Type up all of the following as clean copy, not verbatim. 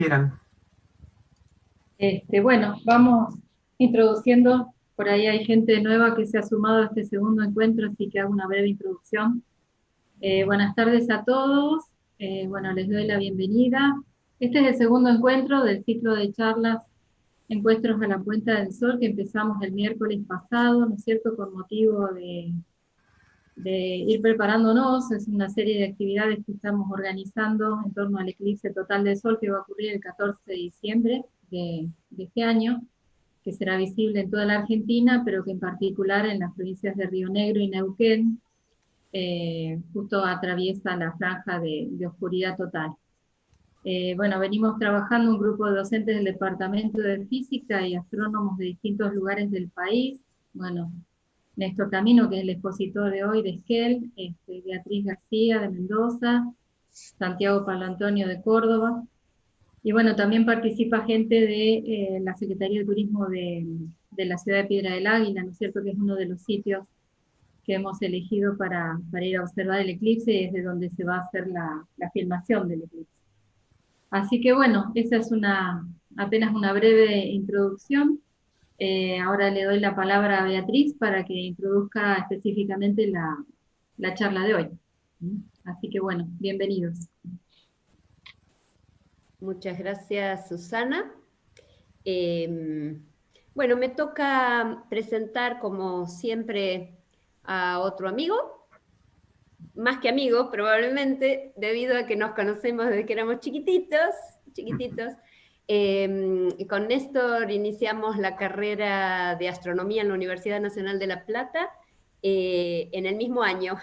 Quieran. Bueno, vamos introduciendo, por ahí hay gente nueva que se ha sumado a este segundo encuentro, así que hago una breve introducción. Buenas tardes a todos, bueno, les doy la bienvenida. Este es el segundo encuentro del ciclo de charlas Encuentros a la Puesta del Sol que empezamos el miércoles pasado, ¿no es cierto?, con motivo de ir preparándonos. Es una serie de actividades que estamos organizando en torno al eclipse total del Sol que va a ocurrir el 14 de diciembre de este año, que será visible en toda la Argentina, pero que en particular en las provincias de Río Negro y Neuquén, justo atraviesa la franja de oscuridad total. Bueno, venimos trabajando un grupo de docentes del Departamento de Física y astrónomos de distintos lugares del país. Bueno, Néstor Camino, que es el expositor de hoy de Esquel, Beatriz García de Mendoza, Santiago Pablo Antonio de Córdoba. Y bueno, también participa gente de la Secretaría de Turismo de la ciudad de Piedra del Águila, ¿no es cierto?, que es uno de los sitios que hemos elegido para ir a observar el eclipse y desde donde se va a hacer la filmación del eclipse. Así que bueno, esa es apenas una breve introducción. Ahora le doy la palabra a Beatriz para que introduzca específicamente la charla de hoy. Así que bueno, bienvenidos. Muchas gracias, Susana. Bueno, me toca presentar, como siempre, a otro amigo, más que amigo, probablemente, debido a que nos conocemos desde que éramos chiquititos. Con Néstor iniciamos la carrera de astronomía en la Universidad Nacional de La Plata en el mismo año.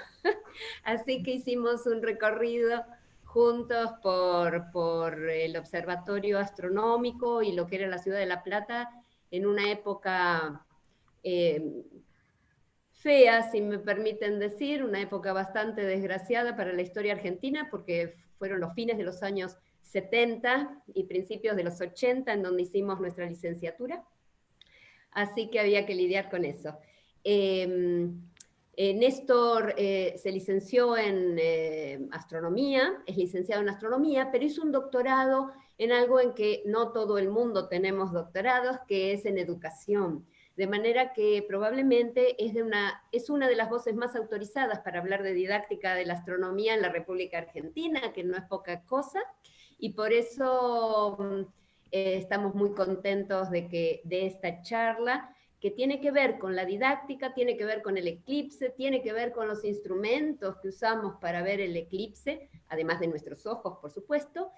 Así que hicimos un recorrido juntos por el observatorio astronómico y lo que era la ciudad de La Plata en una época fea, si me permiten decir, una época bastante desgraciada para la historia argentina, porque fueron los fines de los años 70 y principios de los 80 en donde hicimos nuestra licenciatura. Así que había que lidiar con eso. Néstor se licenció en astronomía, es licenciado en astronomía, pero hizo un doctorado en algo en que no todo el mundo tenemos doctorados, que es en educación. De manera que probablemente es una de las voces más autorizadas para hablar de didáctica de la astronomía en la República Argentina, que no es poca cosa, y por eso estamos muy contentos de esta charla, que tiene que ver con la didáctica, tiene que ver con el eclipse, tiene que ver con los instrumentos que usamos para ver el eclipse, además de nuestros ojos, por supuesto,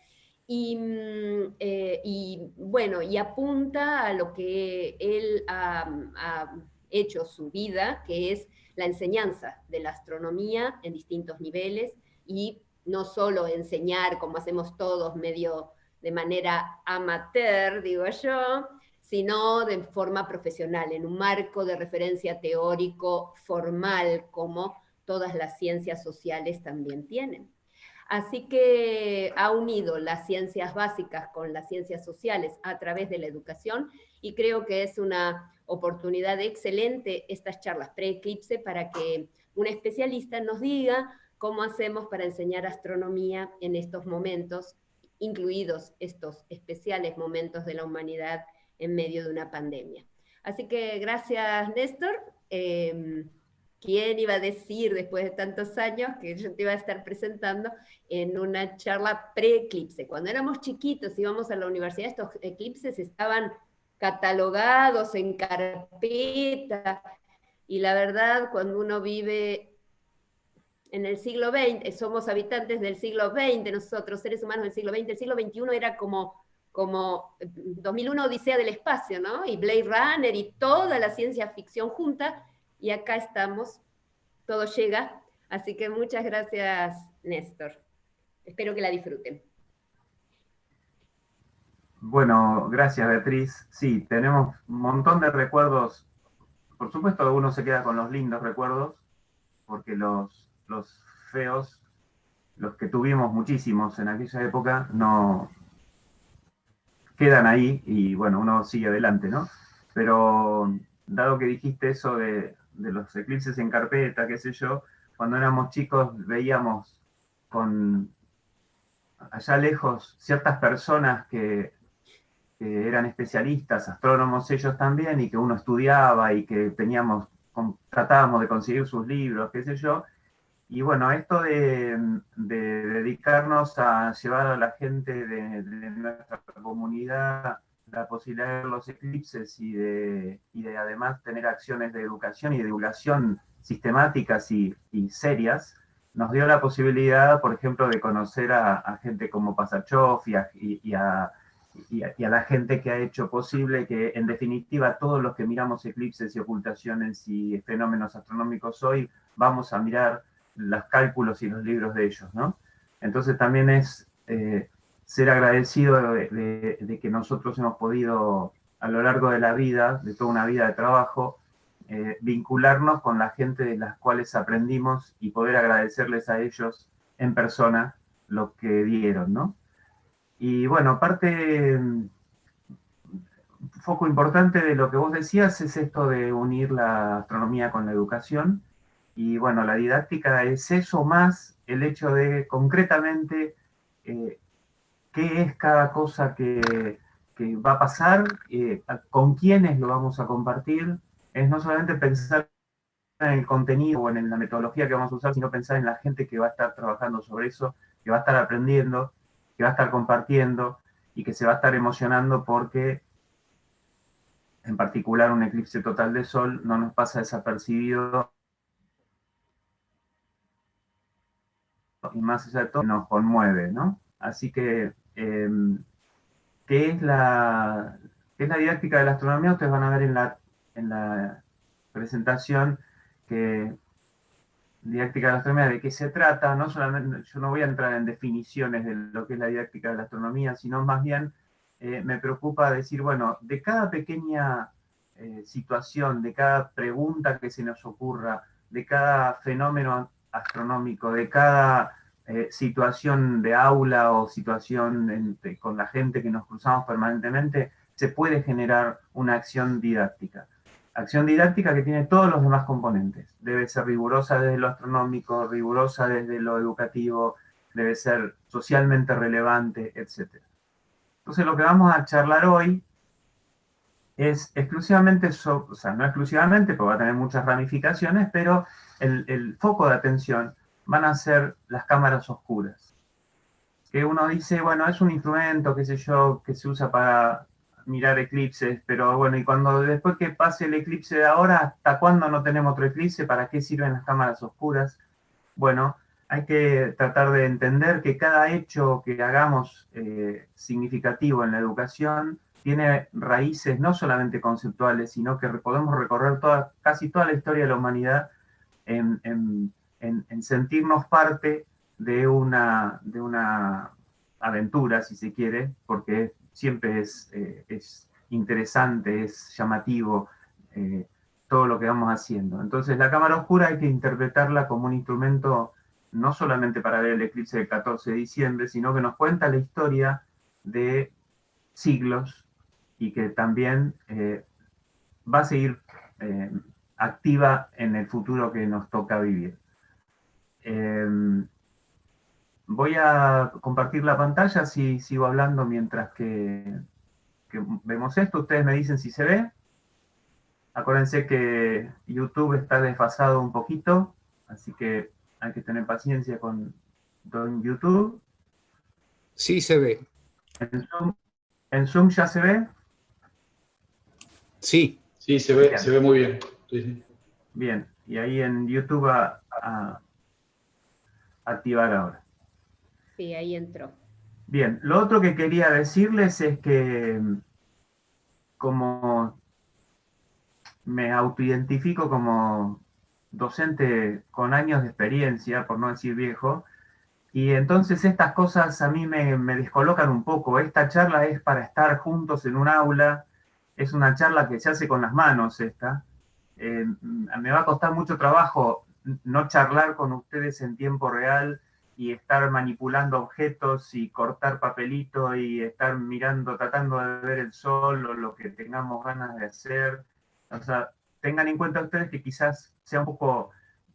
bueno, y apunta a lo que él ha hecho su vida, que es la enseñanza de la astronomía en distintos niveles, y no solo enseñar como hacemos todos, medio de manera amateur, digo yo, sino de forma profesional, en un marco de referencia teórico formal, como todas las ciencias sociales también tienen. Así que ha unido las ciencias básicas con las ciencias sociales a través de la educación, y creo que es una oportunidad excelente estas charlas pre-eclipse para que un especialista nos diga cómo hacemos para enseñar astronomía en estos momentos, incluidos estos especiales momentos de la humanidad en medio de una pandemia. Así que gracias, Néstor. ¿Quién iba a decir después de tantos años que yo te iba a estar presentando en una charla pre-eclipse? Cuando éramos chiquitos, íbamos a la universidad, estos eclipses estaban catalogados en carpeta, y la verdad, cuando uno vive en el siglo XX, somos habitantes del siglo XX, nosotros, seres humanos del siglo XX, el siglo XXI era como 2001 Odisea del Espacio, ¿no? Y Blade Runner y toda la ciencia ficción junta, y acá estamos, todo llega, así que muchas gracias, Néstor. Espero que la disfruten. Bueno, gracias Beatriz. Sí, tenemos un montón de recuerdos. Por supuesto, uno se queda con los lindos recuerdos, porque los feos, los que tuvimos muchísimos en aquella época, no quedan ahí y bueno, uno sigue adelante, ¿no? Pero dado que dijiste eso de los eclipses en carpeta, qué sé yo, cuando éramos chicos veíamos con allá lejos, ciertas personas que eran especialistas, astrónomos ellos también, y que uno estudiaba y que tratábamos de conseguir sus libros, qué sé yo. Y bueno, esto de dedicarnos a llevar a la gente de nuestra comunidad la posibilidad de ver los eclipses y de además tener acciones de educación y de divulgación sistemáticas y serias, nos dio la posibilidad, por ejemplo, de conocer a gente como Pasachov y a la gente que ha hecho posible que, en definitiva, todos los que miramos eclipses y ocultaciones y fenómenos astronómicos hoy, vamos a mirar los cálculos y los libros de ellos, ¿no? Entonces también es ser agradecido de que nosotros hemos podido, a lo largo de la vida, de toda una vida de trabajo, vincularnos con la gente de las cuales aprendimos y poder agradecerles a ellos en persona lo que dieron, ¿no? Y bueno, aparte, un foco importante de lo que vos decías es esto de unir la astronomía con la educación. Y bueno, la didáctica es eso más el hecho de concretamente qué es cada cosa que va a pasar, con quiénes lo vamos a compartir. Es no solamente pensar en el contenido o en la metodología que vamos a usar, sino pensar en la gente que va a estar trabajando sobre eso, que va a estar aprendiendo, que va a estar compartiendo y que se va a estar emocionando porque, en particular, un eclipse total de sol no nos pasa desapercibido y más allá de todo nos conmueve, ¿no? Así que, ¿qué es la didáctica de la astronomía? Ustedes van a ver en la presentación que didáctica de la astronomía, de qué se trata. No solamente, yo no voy a entrar en definiciones de lo que es la didáctica de la astronomía, sino más bien me preocupa decir, bueno, de cada pequeña situación, de cada pregunta que se nos ocurra, de cada fenómeno astronómico, de cada situación de aula o situación con la gente que nos cruzamos permanentemente, se puede generar una acción didáctica. Acción didáctica que tiene todos los demás componentes. Debe ser rigurosa desde lo astronómico, rigurosa desde lo educativo, debe ser socialmente relevante, etc. Entonces lo que vamos a charlar hoy es exclusivamente, o sea, no exclusivamente, porque va a tener muchas ramificaciones, pero el foco de atención van a ser las cámaras oscuras. Que uno dice, bueno, es un instrumento, qué sé yo, que se usa para mirar eclipses, pero bueno, y cuando después que pase el eclipse de ahora, ¿hasta cuándo no tenemos otro eclipse? ¿Para qué sirven las cámaras oscuras? Bueno, hay que tratar de entender que cada hecho que hagamos significativo en la educación tiene raíces no solamente conceptuales, sino que podemos recorrer casi toda la historia de la humanidad en sentirnos parte de una aventura, si se quiere, porque siempre es interesante, es llamativo todo lo que vamos haciendo. Entonces la cámara oscura hay que interpretarla como un instrumento no solamente para ver el eclipse del 14 de diciembre, sino que nos cuenta la historia de siglos y que también va a seguir activa en el futuro que nos toca vivir. Voy a compartir la pantalla, si sigo hablando mientras que vemos esto. Ustedes me dicen si se ve. Acuérdense que YouTube está desfasado un poquito, así que hay que tener paciencia con YouTube. Sí, se ve. ¿En Zoom ya se ve? Sí. Sí, se ve muy bien. Sí. Bien, y ahí en YouTube a activar ahora. Sí, ahí entró. Bien, lo otro que quería decirles es que como me autoidentifico como docente con años de experiencia, por no decir viejo, y entonces estas cosas a mí me descolocan un poco. Esta charla es para estar juntos en un aula, es una charla que se hace con las manos esta. Me va a costar mucho trabajo no charlar con ustedes en tiempo real y estar manipulando objetos y cortar papelito y estar mirando, tratando de ver el sol o lo que tengamos ganas de hacer. O sea, tengan en cuenta ustedes que quizás sea un poco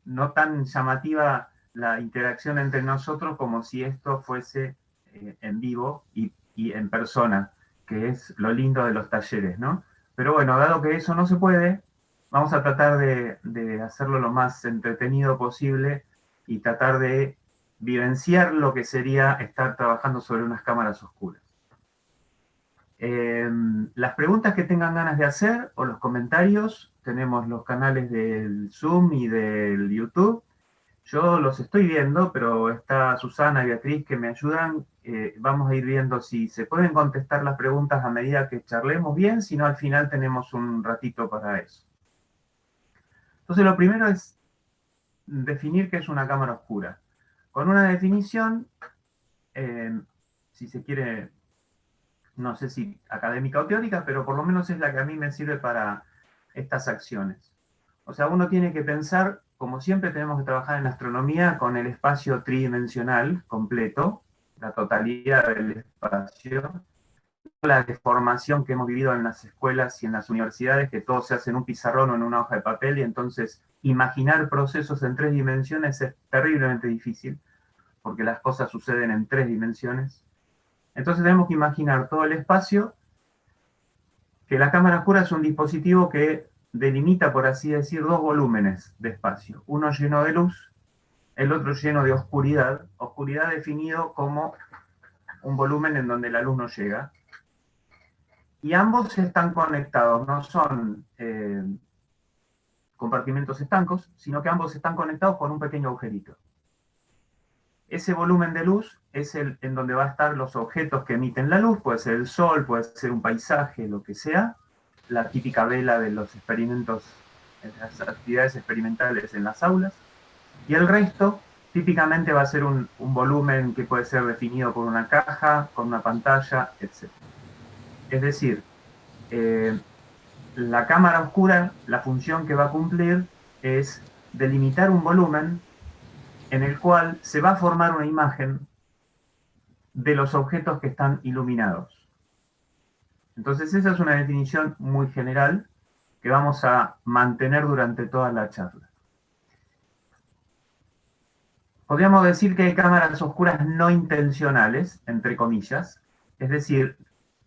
no tan llamativa la interacción entre nosotros como si esto fuese en vivo y en persona, que es lo lindo de los talleres, ¿no? Pero bueno, dado que eso no se puede, vamos a tratar de hacerlo lo más entretenido posible y tratar de vivenciar lo que sería estar trabajando sobre unas cámaras oscuras. Las preguntas que tengan ganas de hacer o los comentarios, tenemos los canales del Zoom y del YouTube. Yo los estoy viendo, pero está Susana y Beatriz que me ayudan. Vamos a ir viendo si se pueden contestar las preguntas a medida que charlemos bien, si no al final tenemos un ratito para eso. Entonces lo primero es definir qué es una cámara oscura. Con una definición, si se quiere, no sé si académica o teórica, pero por lo menos es la que a mí me sirve para estas acciones. O sea, uno tiene que pensar, como siempre tenemos que trabajar en astronomía, con el espacio tridimensional completo, la totalidad del espacio, la deformación que hemos vivido en las escuelas y en las universidades, que todo se hace en un pizarrón o en una hoja de papel, y entonces imaginar procesos en 3 dimensiones es terriblemente difícil, porque las cosas suceden en 3 dimensiones. Entonces tenemos que imaginar todo el espacio, que la cámara oscura es un dispositivo que delimita, por así decir, 2 volúmenes de espacio. Uno lleno de luz, el otro lleno de oscuridad. Oscuridad definido como un volumen en donde la luz no llega. Y ambos están conectados, no son compartimentos estancos, sino que ambos están conectados con un pequeño agujerito. Ese volumen de luz es el en donde va a estar los objetos que emiten la luz, puede ser el sol, puede ser un paisaje, lo que sea, la típica vela de los experimentos, las actividades experimentales en las aulas, y el resto típicamente va a ser un volumen que puede ser definido por una caja, con una pantalla, etc. Es decir, la cámara oscura, la función que va a cumplir es delimitar un volumen en el cual se va a formar una imagen de los objetos que están iluminados. Entonces esa es una definición muy general que vamos a mantener durante toda la charla. Podríamos decir que hay cámaras oscuras no intencionales, entre comillas, es decir,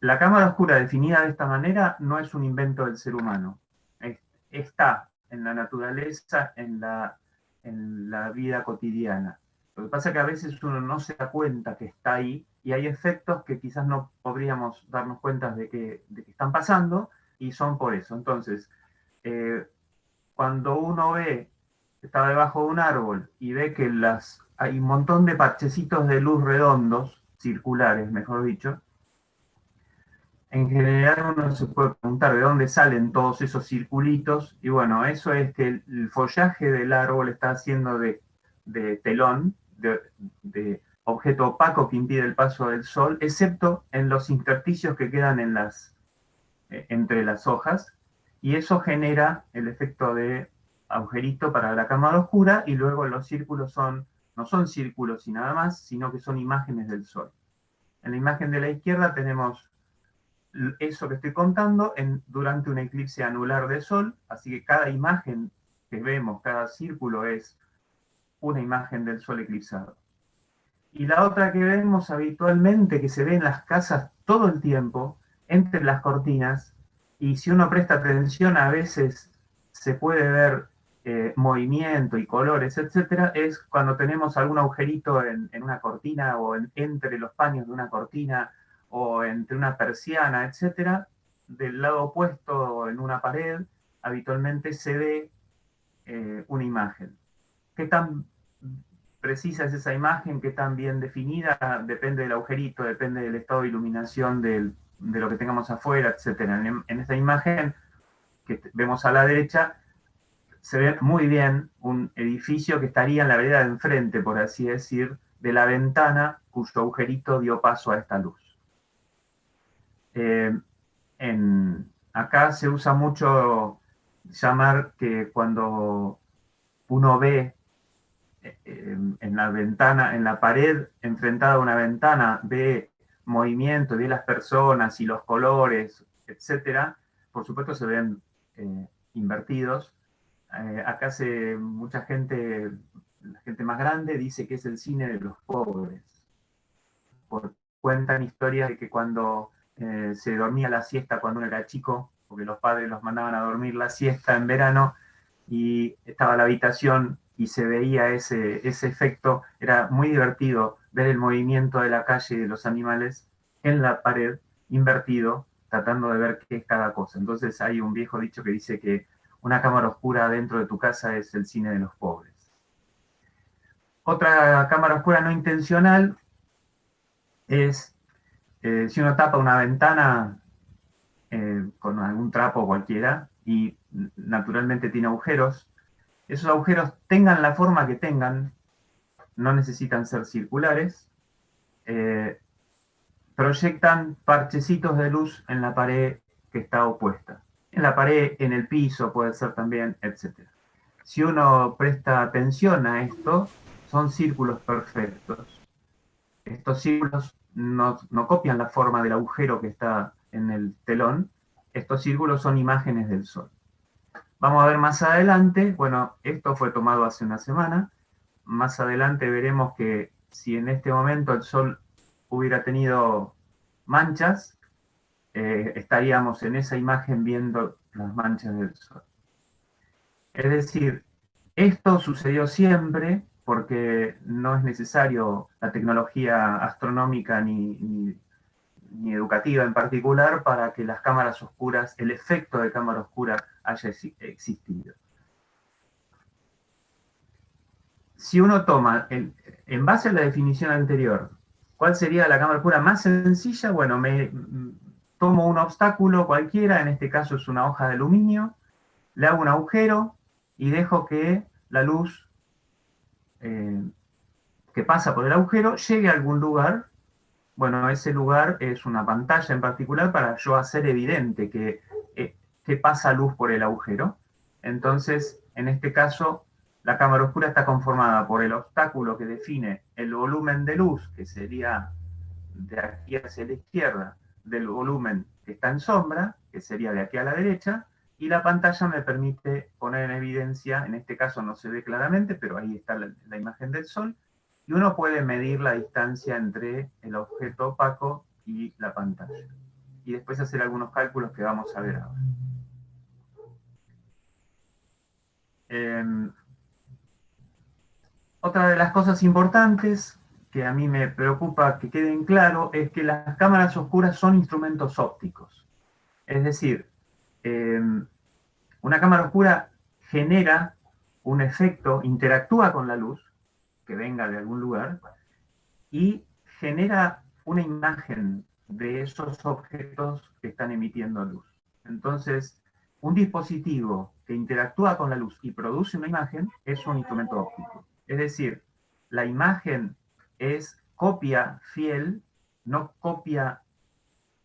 la cámara oscura definida de esta manera no es un invento del ser humano. Está en la naturaleza, en la vida cotidiana. Lo que pasa es que a veces uno no se da cuenta que está ahí y hay efectos que quizás no podríamos darnos cuenta de que están pasando y son por eso. Entonces, cuando uno ve, está debajo de un árbol y ve que hay un montón de parchecitos de luz redondos, circulares, mejor dicho, en general uno se puede preguntar de dónde salen todos esos circulitos, y bueno, eso es que el follaje del árbol está haciendo de telón, de objeto opaco que impide el paso del sol, excepto en los intersticios que quedan entre las hojas, y eso genera el efecto de agujerito para la cámara oscura, y luego los círculos no son círculos y nada más, sino que son imágenes del sol. En la imagen de la izquierda tenemos eso que estoy contando durante un eclipse anular de sol, así que cada imagen que vemos, cada círculo es una imagen del sol eclipsado. Y la otra que vemos habitualmente, que se ve en las casas todo el tiempo, entre las cortinas, y si uno presta atención a veces se puede ver movimiento y colores, etcétera, es cuando tenemos algún agujerito en una cortina o entre los paños de una cortina o entre una persiana, etcétera. Del lado opuesto, en una pared, habitualmente se ve una imagen. ¿Qué tan precisa es esa imagen? ¿Qué tan bien definida? Depende del agujerito, depende del estado de iluminación de lo que tengamos afuera, etcétera. En esta imagen que vemos a la derecha, se ve muy bien un edificio que estaría en la vereda de enfrente, por así decir, de la ventana cuyo agujerito dio paso a esta luz. Acá se usa mucho llamar que cuando uno ve en la ventana, en la pared enfrentada a una ventana, ve movimiento, ve las personas y los colores, etcétera, por supuesto se ven invertidos. Acá mucha gente, la gente más grande dice que es el cine de los pobres. porque cuentan historias de que cuando se dormía la siesta cuando uno era chico, porque los padres los mandaban a dormir la siesta en verano, y estaba la habitación y se veía ese efecto, era muy divertido ver el movimiento de la calle y de los animales en la pared, invertido, tratando de ver qué es cada cosa. Entonces hay un viejo dicho que dice que una cámara oscura dentro de tu casa es el cine de los pobres. Otra cámara oscura no intencional es si uno tapa una ventana con algún trapo cualquiera y naturalmente tiene agujeros. Esos agujeros, tengan la forma que tengan, no necesitan ser circulares, proyectan parchecitos de luz en la pared que está opuesta. En la pared, en el piso puede ser también, etc. Si uno presta atención a esto, son círculos perfectos. Estos círculos no copian la forma del agujero que está en el telón. Estos círculos son imágenes del Sol. Vamos a ver más adelante, bueno, esto fue tomado hace una semana. Más adelante veremos que si en este momento el Sol hubiera tenido manchas, estaríamos en esa imagen viendo las manchas del Sol. Es decir, esto sucedió siempre porque no es necesario la tecnología astronómica ni educativa en particular para que las cámaras oscuras, el efecto de cámara oscura haya existido. Si uno toma, en base a la definición anterior, ¿cuál sería la cámara oscura más sencilla? Bueno, tomo un obstáculo cualquiera, en este caso es una hoja de aluminio, le hago un agujero y dejo que la luz que pasa por el agujero llegue a algún lugar. Bueno, ese lugar es una pantalla en particular para yo hacer evidente que pasa luz por el agujero. Entonces, en este caso, la cámara oscura está conformada por el obstáculo que define el volumen de luz, que sería de aquí hacia la izquierda, del volumen que está en sombra, que sería de aquí a la derecha, y la pantalla me permite poner en evidencia, en este caso no se ve claramente, pero ahí está la imagen del Sol, y uno puede medir la distancia entre el objeto opaco y la pantalla. Y después hacer algunos cálculos que vamos a ver ahora. Otra de las cosas importantes que a mí me preocupa que queden claro es que las cámaras oscuras son instrumentos ópticos. Es decir, una cámara oscura genera un efecto, interactúa con la luz que venga de algún lugar y genera una imagen de esos objetos que están emitiendo luz. Entonces, un dispositivo que interactúa con la luz y produce una imagen es un instrumento óptico. Es decir, la imagen es copia fiel, no copia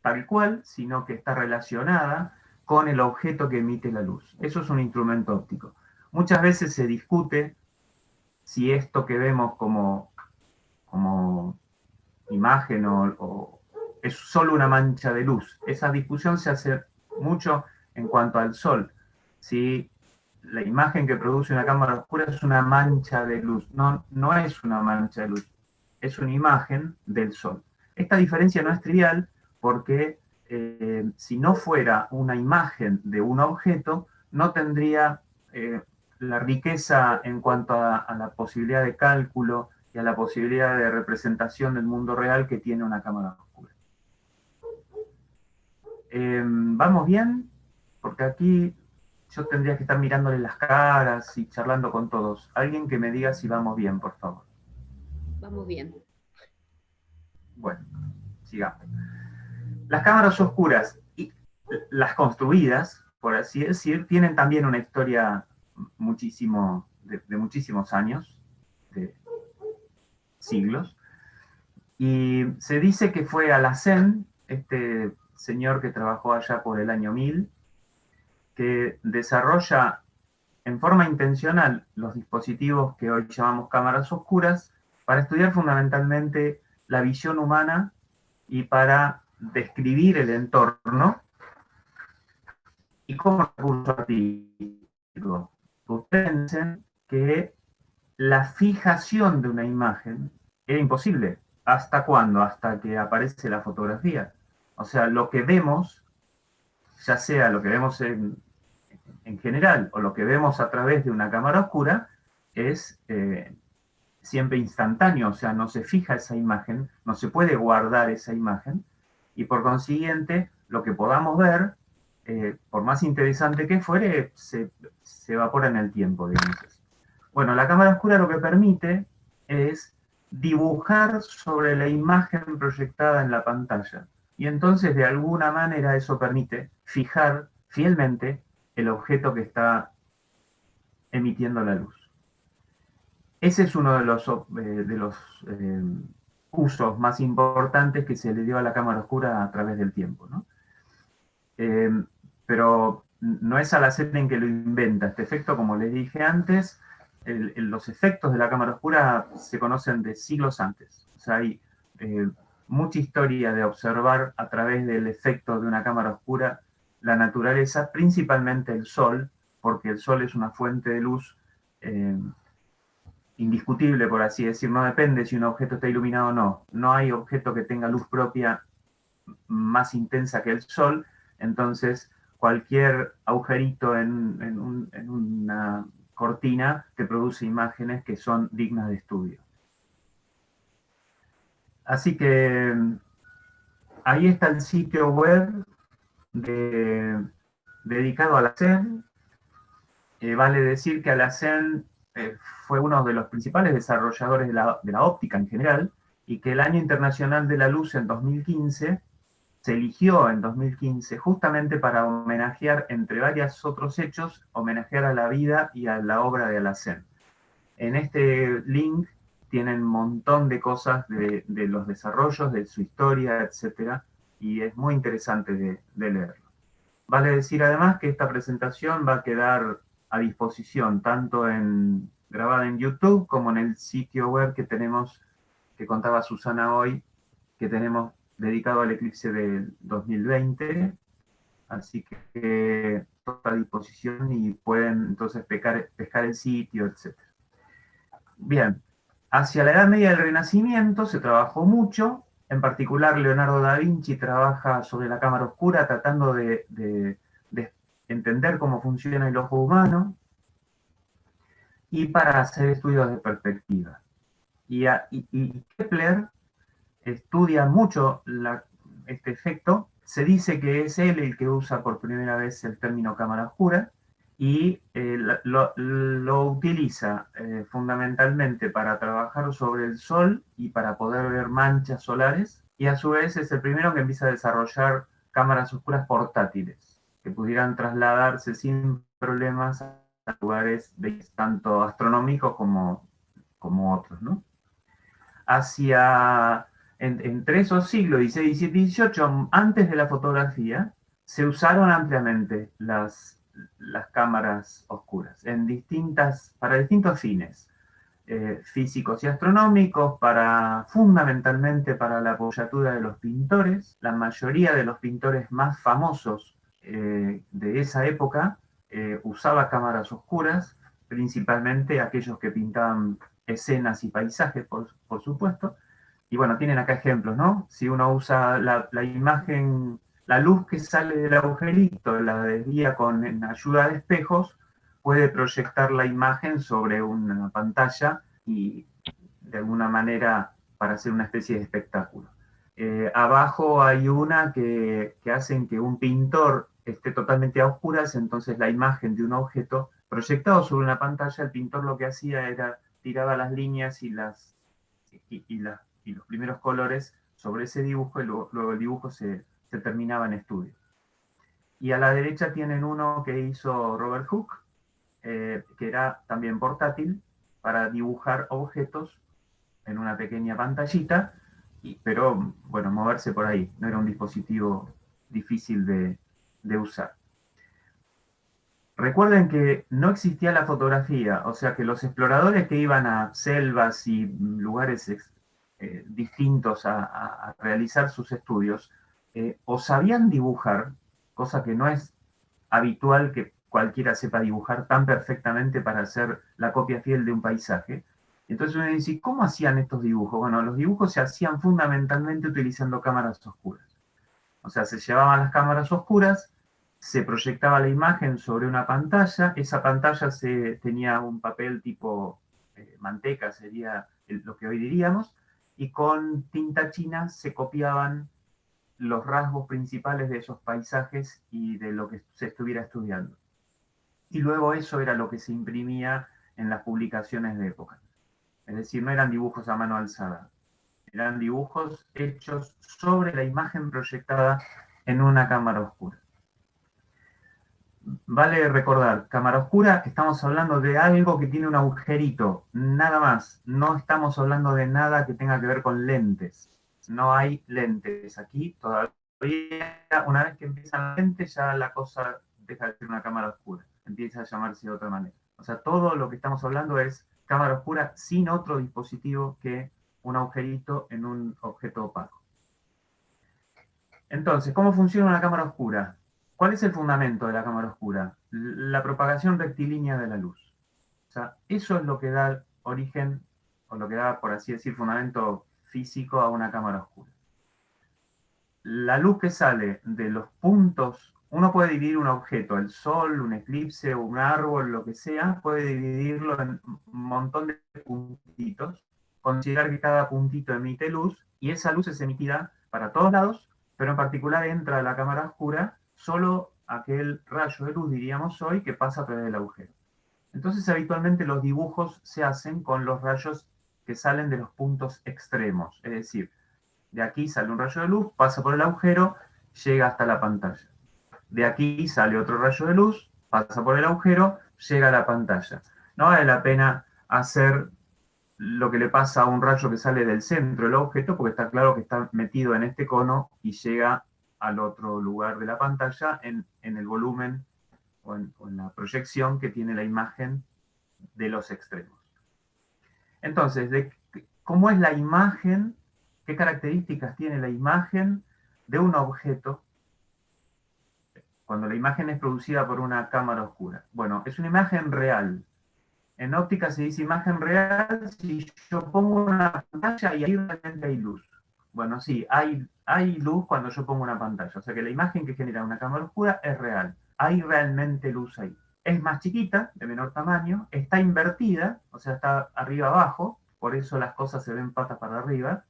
tal cual, sino que está relacionada con el objeto que emite la luz. Eso es un instrumento óptico. Muchas veces se discute si esto que vemos como imagen o es solo una mancha de luz. Esa discusión se hace mucho en cuanto al Sol. Si la imagen que produce una cámara oscura es una mancha de luz. No, no es una mancha de luz, es una imagen del Sol. Esta diferencia no es trivial porque si no fuera una imagen de un objeto, no tendría la riqueza en cuanto a la posibilidad de cálculo y a la posibilidad de representación del mundo real que tiene una cámara oscura. ¿Vamos bien? Porque aquí yo tendría que estar mirándole las caras y charlando con todos. Alguien que me diga si vamos bien, por favor. Vamos bien. Bueno, sigamos. Las cámaras oscuras y las construidas, por así decir, tienen también una historia de muchísimos años, de siglos. Y se dice que fue Alhazen, este señor que trabajó allá por el año 1000, que desarrolla en forma intencional los dispositivos que hoy llamamos cámaras oscuras para estudiar fundamentalmente la visión humana y para describir el entorno y como recurso artístico. Ustedes piensen que la fijación de una imagen era imposible. ¿Hasta cuándo? Hasta que aparece la fotografía. O sea, lo que vemos, ya sea lo que vemos en general o lo que vemos a través de una cámara oscura, es siempre instantáneo, o sea, no se fija esa imagen, no se puede guardar esa imagen, y por consiguiente, lo que podamos ver, por más interesante que fuere, se evapora en el tiempo, digamos. Bueno, la cámara oscura lo que permite es dibujar sobre la imagen proyectada en la pantalla. Y entonces, de alguna manera, eso permite fijar fielmente el objeto que está emitiendo la luz. Ese es uno de los usos más importantes que se le dio a la cámara oscura a través del tiempo, ¿no? Pero no es Alhazen en que lo inventa. Este efecto, como les dije antes, los efectos de la cámara oscura se conocen de siglos antes. O sea, hay mucha historia de observar a través del efecto de una cámara oscura la naturaleza, principalmente el sol, porque el sol es una fuente de luz indiscutible, por así decir. No depende si un objeto está iluminado o no. No hay objeto que tenga luz propia más intensa que el sol, entonces cualquier agujerito en una cortina te produce imágenes que son dignas de estudio. Así que ahí está el sitio web dedicado a Alhazen. Vale decir que Alhazen fue uno de los principales desarrolladores de la óptica en general, y que el Año Internacional de la Luz en 2015 se eligió en 2015 justamente para homenajear, entre varios otros hechos, homenajear a la vida y a la obra de Alhazen. En este link tienen un montón de cosas de los desarrollos, de su historia, etc. Y es muy interesante de leerlo. Vale decir además que esta presentación va a quedar a disposición tanto grabada en YouTube como en el sitio web que tenemos, que contaba Susana hoy, que tenemos dedicado al eclipse del 2020, así que está a disposición y pueden entonces pescar el sitio, etc. Bien, hacia la Edad Media del Renacimiento se trabajó mucho, en particular Leonardo da Vinci trabaja sobre la cámara oscura tratando de entender cómo funciona el ojo humano y para hacer estudios de perspectiva. Y Kepler estudia mucho este efecto. Se dice que es él el que usa por primera vez el término cámara oscura y lo utiliza fundamentalmente para trabajar sobre el Sol y para poder ver manchas solares, y a su vez es el primero que empieza a desarrollar cámaras oscuras portátiles que pudieran trasladarse sin problemas a lugares tanto astronómicos como otros, ¿no? Entre esos siglos XVI, XVII y XVIII, antes de la fotografía, se usaron ampliamente las cámaras oscuras para distintos fines, físicos y astronómicos, fundamentalmente para la apoyatura de los pintores. La mayoría de los pintores más famosos de esa época usaba cámaras oscuras, principalmente aquellos que pintaban escenas y paisajes, por supuesto. Y bueno, tienen acá ejemplos, ¿no? Si uno usa la imagen, la luz que sale del agujerito, la desvía en ayuda de espejos, puede proyectar la imagen sobre una pantalla y de alguna manera para hacer una especie de espectáculo. Abajo hay una que hacen que un pintor esté totalmente a oscuras, entonces la imagen de un objeto proyectado sobre una pantalla, el pintor lo que hacía era tiraba las líneas y los primeros colores sobre ese dibujo, y luego el dibujo se terminaba en estudio. Y a la derecha tienen uno que hizo Robert Hooke, que era también portátil, para dibujar objetos en una pequeña pantallita, pero bueno, moverse por ahí, no era un dispositivo difícil de usar. Recuerden que no existía la fotografía, o sea que los exploradores que iban a selvas y lugares distintos a realizar sus estudios, o sabían dibujar, cosa que no es habitual que cualquiera sepa dibujar tan perfectamente para hacer la copia fiel de un paisaje, Entonces uno dice, ¿cómo hacían estos dibujos? Bueno, los dibujos se hacían fundamentalmente utilizando cámaras oscuras. O sea, se llevaban las cámaras oscuras, se proyectaba la imagen sobre una pantalla, esa pantalla tenía un papel tipo manteca, sería lo que hoy diríamos, y con tinta china se copiaban los rasgos principales de esos paisajes y de lo que se estuviera estudiando. Y luego eso era lo que se imprimía en las publicaciones de época. Es decir, no eran dibujos a mano alzada, eran dibujos hechos sobre la imagen proyectada en una cámara oscura. Vale recordar, cámara oscura, estamos hablando de algo que tiene un agujerito, nada más. No estamos hablando de nada que tenga que ver con lentes. No hay lentes aquí todavía. Una vez que empiezan lentes, ya la cosa deja de ser una cámara oscura. Empieza a llamarse de otra manera. O sea, todo lo que estamos hablando es cámara oscura sin otro dispositivo que un agujerito en un objeto opaco. Entonces, ¿cómo funciona una cámara oscura? ¿Cuál es el fundamento de la cámara oscura? La propagación rectilínea de la luz. O sea, eso es lo que da origen, o lo que da, por así decir, fundamento físico a una cámara oscura. La luz que sale de los puntos, uno puede dividir un objeto, el sol, un eclipse, un árbol, lo que sea, puede dividirlo en un montón de puntitos, considerar que cada puntito emite luz, y esa luz es emitida para todos lados, pero en particular entra a la cámara oscura solo aquel rayo de luz, diríamos hoy, que pasa a través del agujero. Entonces, habitualmente los dibujos se hacen con los rayos que salen de los puntos extremos, es decir, de aquí sale un rayo de luz, pasa por el agujero, llega hasta la pantalla. De aquí sale otro rayo de luz, pasa por el agujero, llega a la pantalla. No vale la pena hacer lo que le pasa a un rayo que sale del centro del objeto, porque está claro que está metido en este cono y llega al otro lugar de la pantalla en el volumen o en la proyección que tiene la imagen de los extremos. Entonces, ¿cómo es la imagen? ¿Qué características tiene la imagen de un objeto cuando la imagen es producida por una cámara oscura? Bueno, es una imagen real. En óptica se dice imagen real si yo pongo una pantalla y ahí realmente hay luz. Bueno, sí, hay luz cuando yo pongo una pantalla. O sea que la imagen que genera una cámara oscura es real. Hay realmente luz ahí. Es más chiquita, de menor tamaño, está invertida, o sea, está arriba abajo, por eso las cosas se ven patas para arriba.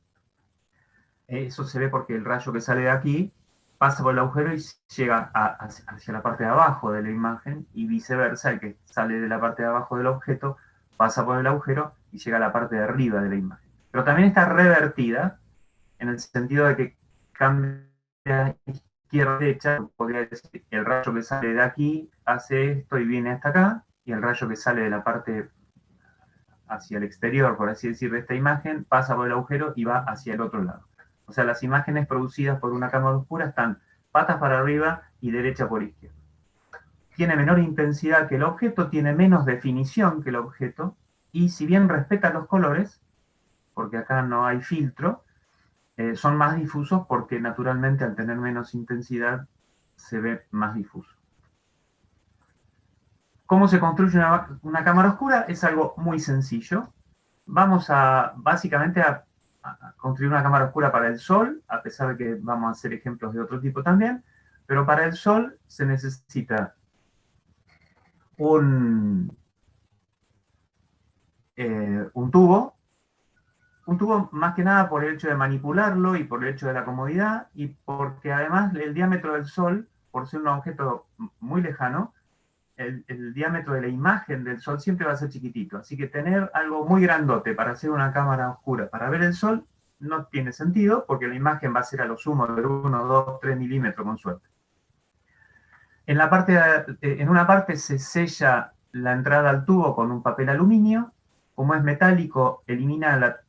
Eso se ve porque el rayo que sale de aquí pasa por el agujero y llega hacia la parte de abajo de la imagen, y viceversa, el que sale de la parte de abajo del objeto pasa por el agujero y llega a la parte de arriba de la imagen. Pero también está revertida, en el sentido de que cambia izquierda a derecha, podría decir, el rayo que sale de aquí hace esto y viene hasta acá, y el rayo que sale de la parte hacia el exterior, por así decir, de esta imagen, pasa por el agujero y va hacia el otro lado. O sea, las imágenes producidas por una cámara oscura están patas para arriba y derecha por izquierda. Tiene menor intensidad que el objeto, tiene menos definición que el objeto, y si bien respeta los colores, porque acá no hay filtro, son más difusos porque naturalmente al tener menos intensidad se ve más difuso. ¿Cómo se construye una cámara oscura? Es algo muy sencillo. Vamos básicamente a construir una cámara oscura para el sol, a pesar de que vamos a hacer ejemplos de otro tipo también, pero para el sol se necesita un tubo más que nada por el hecho de manipularlo y por el hecho de la comodidad, y porque además el diámetro del sol, por ser un objeto muy lejano, el diámetro de la imagen del sol siempre va a ser chiquitito, así que tener algo muy grandote para hacer una cámara oscura para ver el sol no tiene sentido, porque la imagen va a ser a lo sumo de 1, 2, 3 milímetros con suerte. En una parte se sella la entrada al tubo con un papel aluminio. Como es metálico,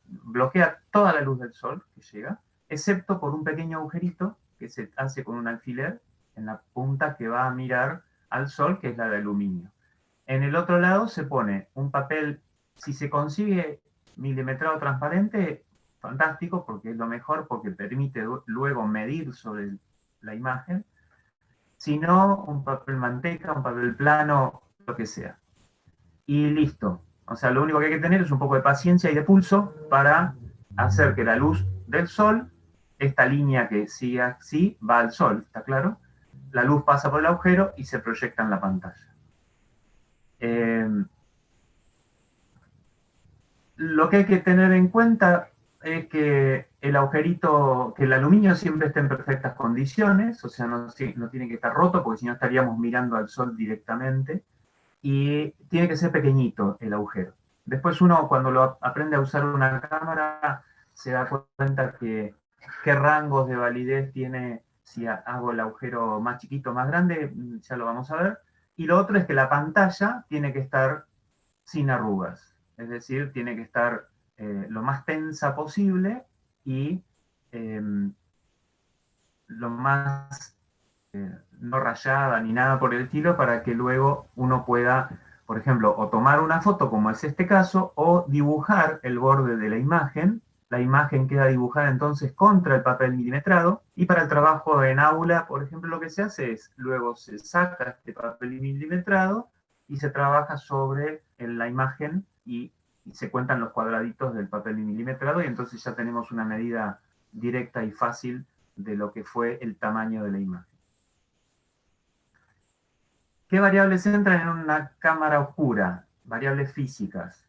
bloquea toda la luz del sol que llega, excepto por un pequeño agujerito que se hace con un alfiler en la punta que va a mirar al sol, que es la de aluminio. En el otro lado se pone un papel, si se consigue milimetrado transparente, fantástico, porque es lo mejor, porque permite luego medir sobre la imagen. Si no, un papel manteca, un papel plano, lo que sea. Y listo. O sea, lo único que hay que tener es un poco de paciencia y de pulso para hacer que la luz del sol, esta línea que sigue así, va al sol, ¿está claro? La luz pasa por el agujero y se proyecta en la pantalla. Lo que hay que tener en cuenta es que el agujerito, que el aluminio siempre esté en perfectas condiciones, o sea, no tiene que estar roto, porque si no estaríamos mirando al sol directamente, y tiene que ser pequeñito el agujero. Después uno, cuando lo aprende a usar una cámara, se da cuenta que qué rangos de validez tiene si hago el agujero más chiquito, más grande, ya lo vamos a ver. Y lo otro es que la pantalla tiene que estar sin arrugas, es decir, tiene que estar lo más tensa posible y lo más no rayada ni nada por el estilo, para que luego uno pueda, por ejemplo, o tomar una foto, como es este caso, o dibujar el borde de la imagen. La imagen queda dibujada entonces contra el papel milimetrado, y para el trabajo en aula, por ejemplo, lo que se hace es, luego se saca este papel milimetrado y se trabaja sobre la imagen y se cuentan los cuadraditos del papel milimetrado, y entonces ya tenemos una medida directa y fácil de lo que fue el tamaño de la imagen. ¿Qué variables entran en una cámara oscura? Variables físicas.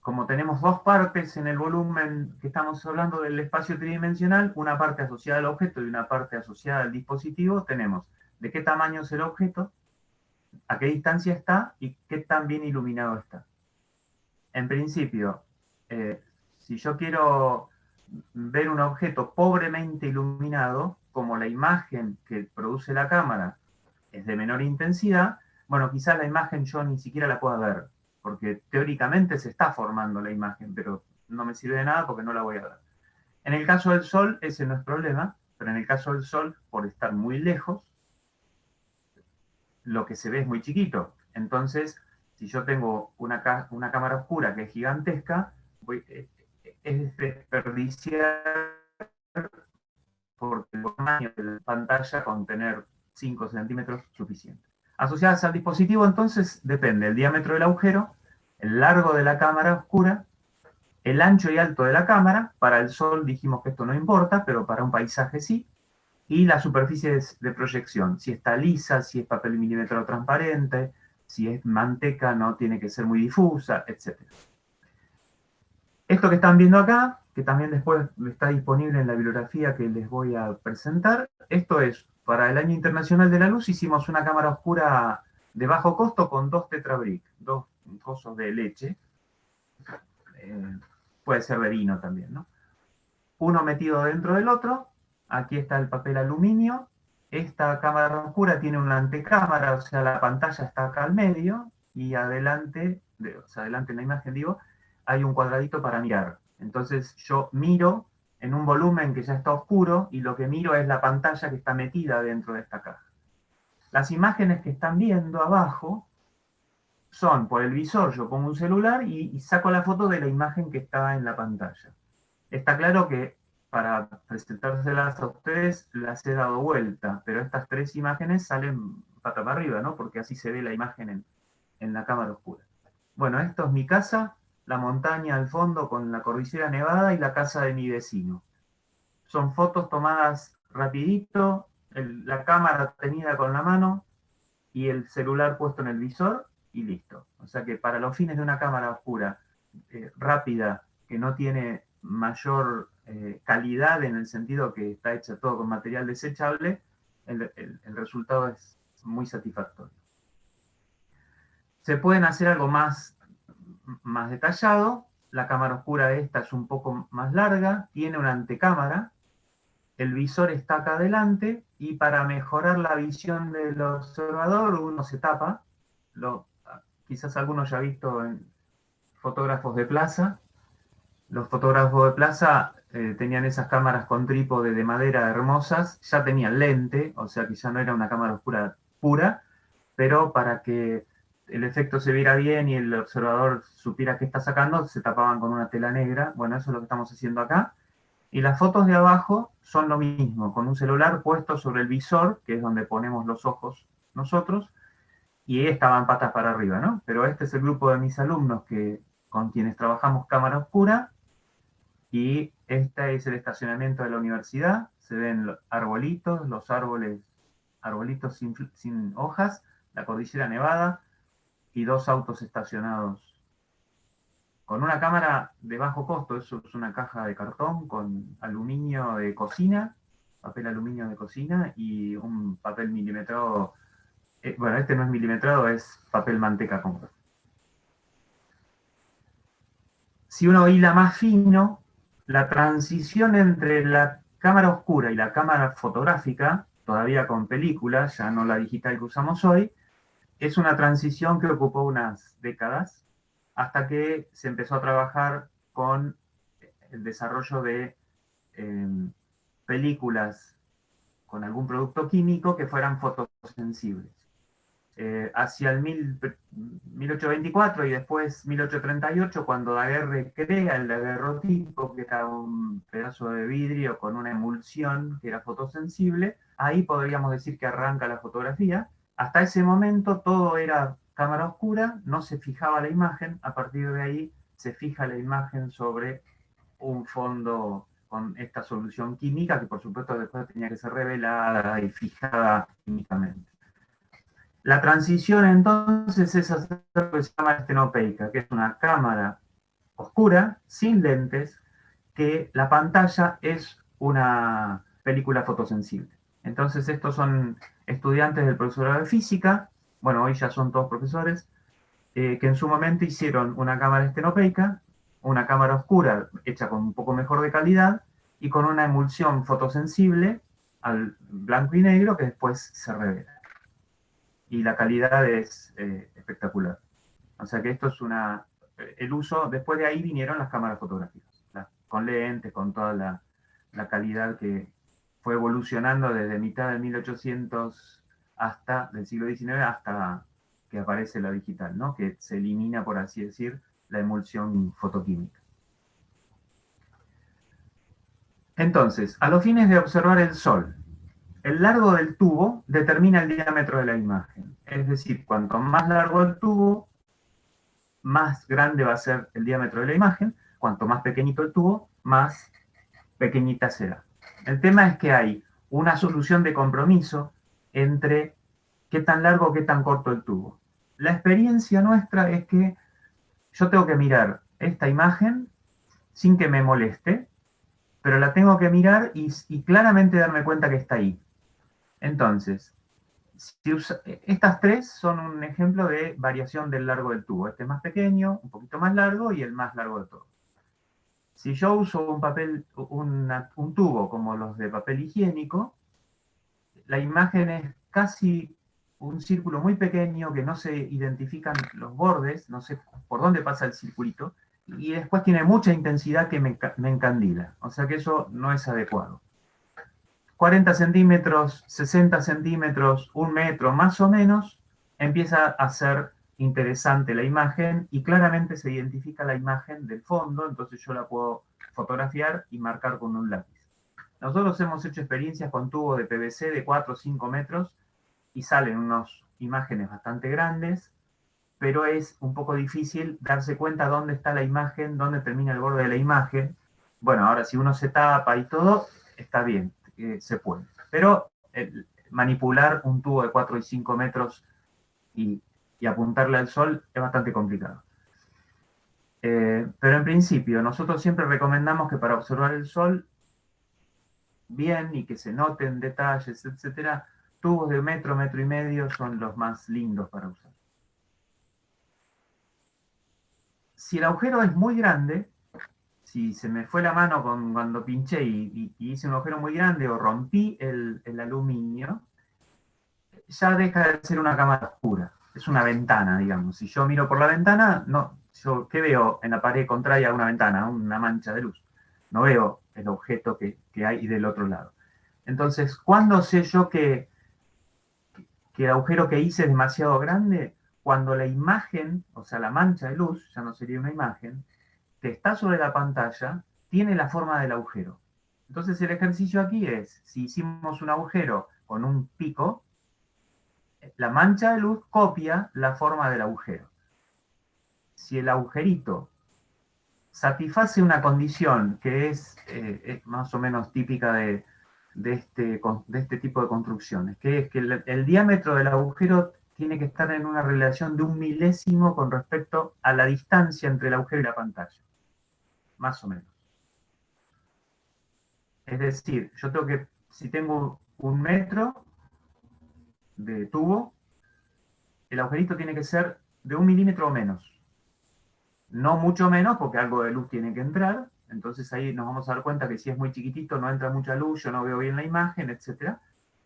Como tenemos dos partes en el volumen que estamos hablando del espacio tridimensional, una parte asociada al objeto y una parte asociada al dispositivo, tenemos de qué tamaño es el objeto, a qué distancia está y qué tan bien iluminado está. En principio, si yo quiero ver un objeto pobremente iluminado, como la imagen que produce la cámara es de menor intensidad, bueno, quizás la imagen yo ni siquiera la pueda ver, porque teóricamente se está formando la imagen, pero no me sirve de nada porque no la voy a ver. En el caso del Sol, ese no es problema, pero en el caso del Sol, por estar muy lejos, lo que se ve es muy chiquito. Entonces, si yo tengo una cámara oscura que es gigantesca, es desperdiciar, porque el tamaño de la pantalla con tener 5 centímetros suficiente. Asociadas al dispositivo, entonces, depende el diámetro del agujero, el largo de la cámara oscura, el ancho y alto de la cámara. Para el sol dijimos que esto no importa, pero para un paisaje sí. Y la superficie de proyección, si está lisa, si es papel milímetro transparente, si es manteca, no tiene que ser muy difusa, etc. Esto que están viendo acá, que también después está disponible en la bibliografía que les voy a presentar, esto es, para el Año Internacional de la Luz hicimos una cámara oscura de bajo costo con 2 tetrabric, 2 cosos de leche, puede ser de vino también, ¿no? Uno metido dentro del otro. Aquí está el papel aluminio. Esta cámara oscura tiene una antecámara, o sea, la pantalla está acá al medio, y adelante, o sea, adelante en la imagen digo, hay un cuadradito para mirar. Entonces yo miro en un volumen que ya está oscuro, y lo que miro es la pantalla que está metida dentro de esta caja. Las imágenes que están viendo abajo son por el visor. Yo pongo un celular y saco la foto de la imagen que está en la pantalla. Está claro que para presentárselas a ustedes las he dado vuelta, pero estas 3 imágenes salen pata para arriba, ¿no? Porque así se ve la imagen en la cámara oscura. Bueno, esto es mi casa, la montaña al fondo con la cordillera nevada y la casa de mi vecino. Son fotos tomadas rapidito, la cámara tenida con la mano y el celular puesto en el visor y listo. O sea que para los fines de una cámara oscura rápida, que no tiene mayor calidad en el sentido que está hecha todo con material desechable, el resultado es muy satisfactorio. Se pueden hacer algo más detallado. La cámara oscura esta es un poco más larga, tiene una antecámara, el visor está acá adelante, y para mejorar la visión del observador uno se tapa. Quizás algunos ya han visto en fotógrafos de plaza. Los fotógrafos de plaza tenían esas cámaras con trípode de madera hermosas, ya tenían lente, o sea que ya no era una cámara oscura pura, pero para que el efecto se viera bien y el observador supiera qué está sacando, se tapaban con una tela negra. Bueno, eso es lo que estamos haciendo acá. Y las fotos de abajo son lo mismo, con un celular puesto sobre el visor, que es donde ponemos los ojos nosotros, y estaban patas para arriba, ¿no? Pero este es el grupo de mis alumnos que con quienes trabajamos cámara oscura, y este es el estacionamiento de la universidad. Se ven los arbolitos sin hojas, la cordillera nevada y 2 autos estacionados con una cámara de bajo costo. Eso es una caja de cartón con aluminio de cocina, papel aluminio de cocina y un papel milimetrado. Bueno, este no es milimetrado, es papel manteca común. Si uno hila más fino, la transición entre la cámara oscura y la cámara fotográfica, todavía con película, ya no la digital que usamos hoy, es una transición que ocupó unas décadas, hasta que se empezó a trabajar con el desarrollo de películas con algún producto químico que fueran fotosensibles. Hacia el 1824 y después 1838, cuando Daguerre crea el daguerrotipo, que era un pedazo de vidrio con una emulsión que era fotosensible, ahí podríamos decir que arranca la fotografía. Hasta ese momento todo era cámara oscura, no se fijaba la imagen. A partir de ahí se fija la imagen sobre un fondo con esta solución química, que por supuesto después tenía que ser revelada y fijada químicamente. La transición entonces es hacer lo que se llama estenopeica, que es una cámara oscura, sin lentes, que la pantalla es una película fotosensible. Entonces estos son estudiantes del profesorado de física, bueno, hoy ya son todos profesores, que en su momento hicieron una cámara estenopeica, una cámara oscura hecha con un poco mejor de calidad y con una emulsión fotosensible al blanco y negro que después se revela. Y la calidad es espectacular. O sea que esto es el uso. Después de ahí vinieron las cámaras fotográficas, con lentes, con toda la calidad que fue evolucionando desde mitad de 1800 del siglo XIX hasta que aparece la digital, ¿no? Que se elimina, por así decir, la emulsión fotoquímica. Entonces, a los fines de observar el Sol, el largo del tubo determina el diámetro de la imagen. Es decir, cuanto más largo el tubo, más grande va a ser el diámetro de la imagen. Cuanto más pequeñito el tubo, más pequeñita será. El tema es que hay una solución de compromiso entre qué tan largo o qué tan corto el tubo. La experiencia nuestra es que yo tengo que mirar esta imagen sin que me moleste, pero la tengo que mirar y claramente darme cuenta que está ahí. Entonces, estas tres son un ejemplo de variación del largo del tubo. Este es más pequeño, un poquito más largo y el más largo de todos. Si yo uso un tubo como los de papel higiénico, la imagen es casi un círculo muy pequeño que no se identifican los bordes, no sé por dónde pasa el circulito, y después tiene mucha intensidad que me encandila. O sea que eso no es adecuado. 40 centímetros, 60 centímetros, 1 metro más o menos, empieza a ser interesante la imagen y claramente se identifica la imagen del fondo, entonces yo la puedo fotografiar y marcar con un lápiz. Nosotros hemos hecho experiencias con tubos de PVC de 4 o 5 metros y salen unas imágenes bastante grandes, pero es un poco difícil darse cuenta dónde está la imagen, dónde termina el borde de la imagen. Bueno, ahora si uno se tapa y todo, está bien. Se puede. Pero manipular un tubo de 4 y 5 metros y apuntarle al sol es bastante complicado. Pero en principio, nosotros siempre recomendamos que para observar el sol bien y que se noten detalles, etcétera, tubos de metro, metro y medio son los más lindos para usar. Si el agujero es muy grande, si se me fue la mano cuando pinché y hice un agujero muy grande o rompí el aluminio, ya deja de ser una cámara oscura. Es una ventana, digamos. Si yo miro por la ventana, ¿qué veo en la pared contraria a una ventana? Una mancha de luz. No veo el objeto que hay del otro lado. Entonces, ¿cuándo sé yo que el agujero que hice es demasiado grande? Cuando la imagen, o sea, la mancha de luz, ya no sería una imagen, que está sobre la pantalla, tiene la forma del agujero. Entonces el ejercicio aquí es, si hicimos un agujero con un pico, la mancha de luz copia la forma del agujero. Si el agujerito satisface una condición que es más o menos típica de este tipo de construcciones, que es que el diámetro del agujero tiene que estar en una relación de 1 milésimo con respecto a la distancia entre el agujero y la pantalla, más o menos. Es decir, yo tengo que, si tengo 1 metro de tubo, el agujerito tiene que ser de 1 milímetro o menos. No mucho menos, porque algo de luz tiene que entrar, entonces ahí nos vamos a dar cuenta que si es muy chiquitito no entra mucha luz, yo no veo bien la imagen, etc.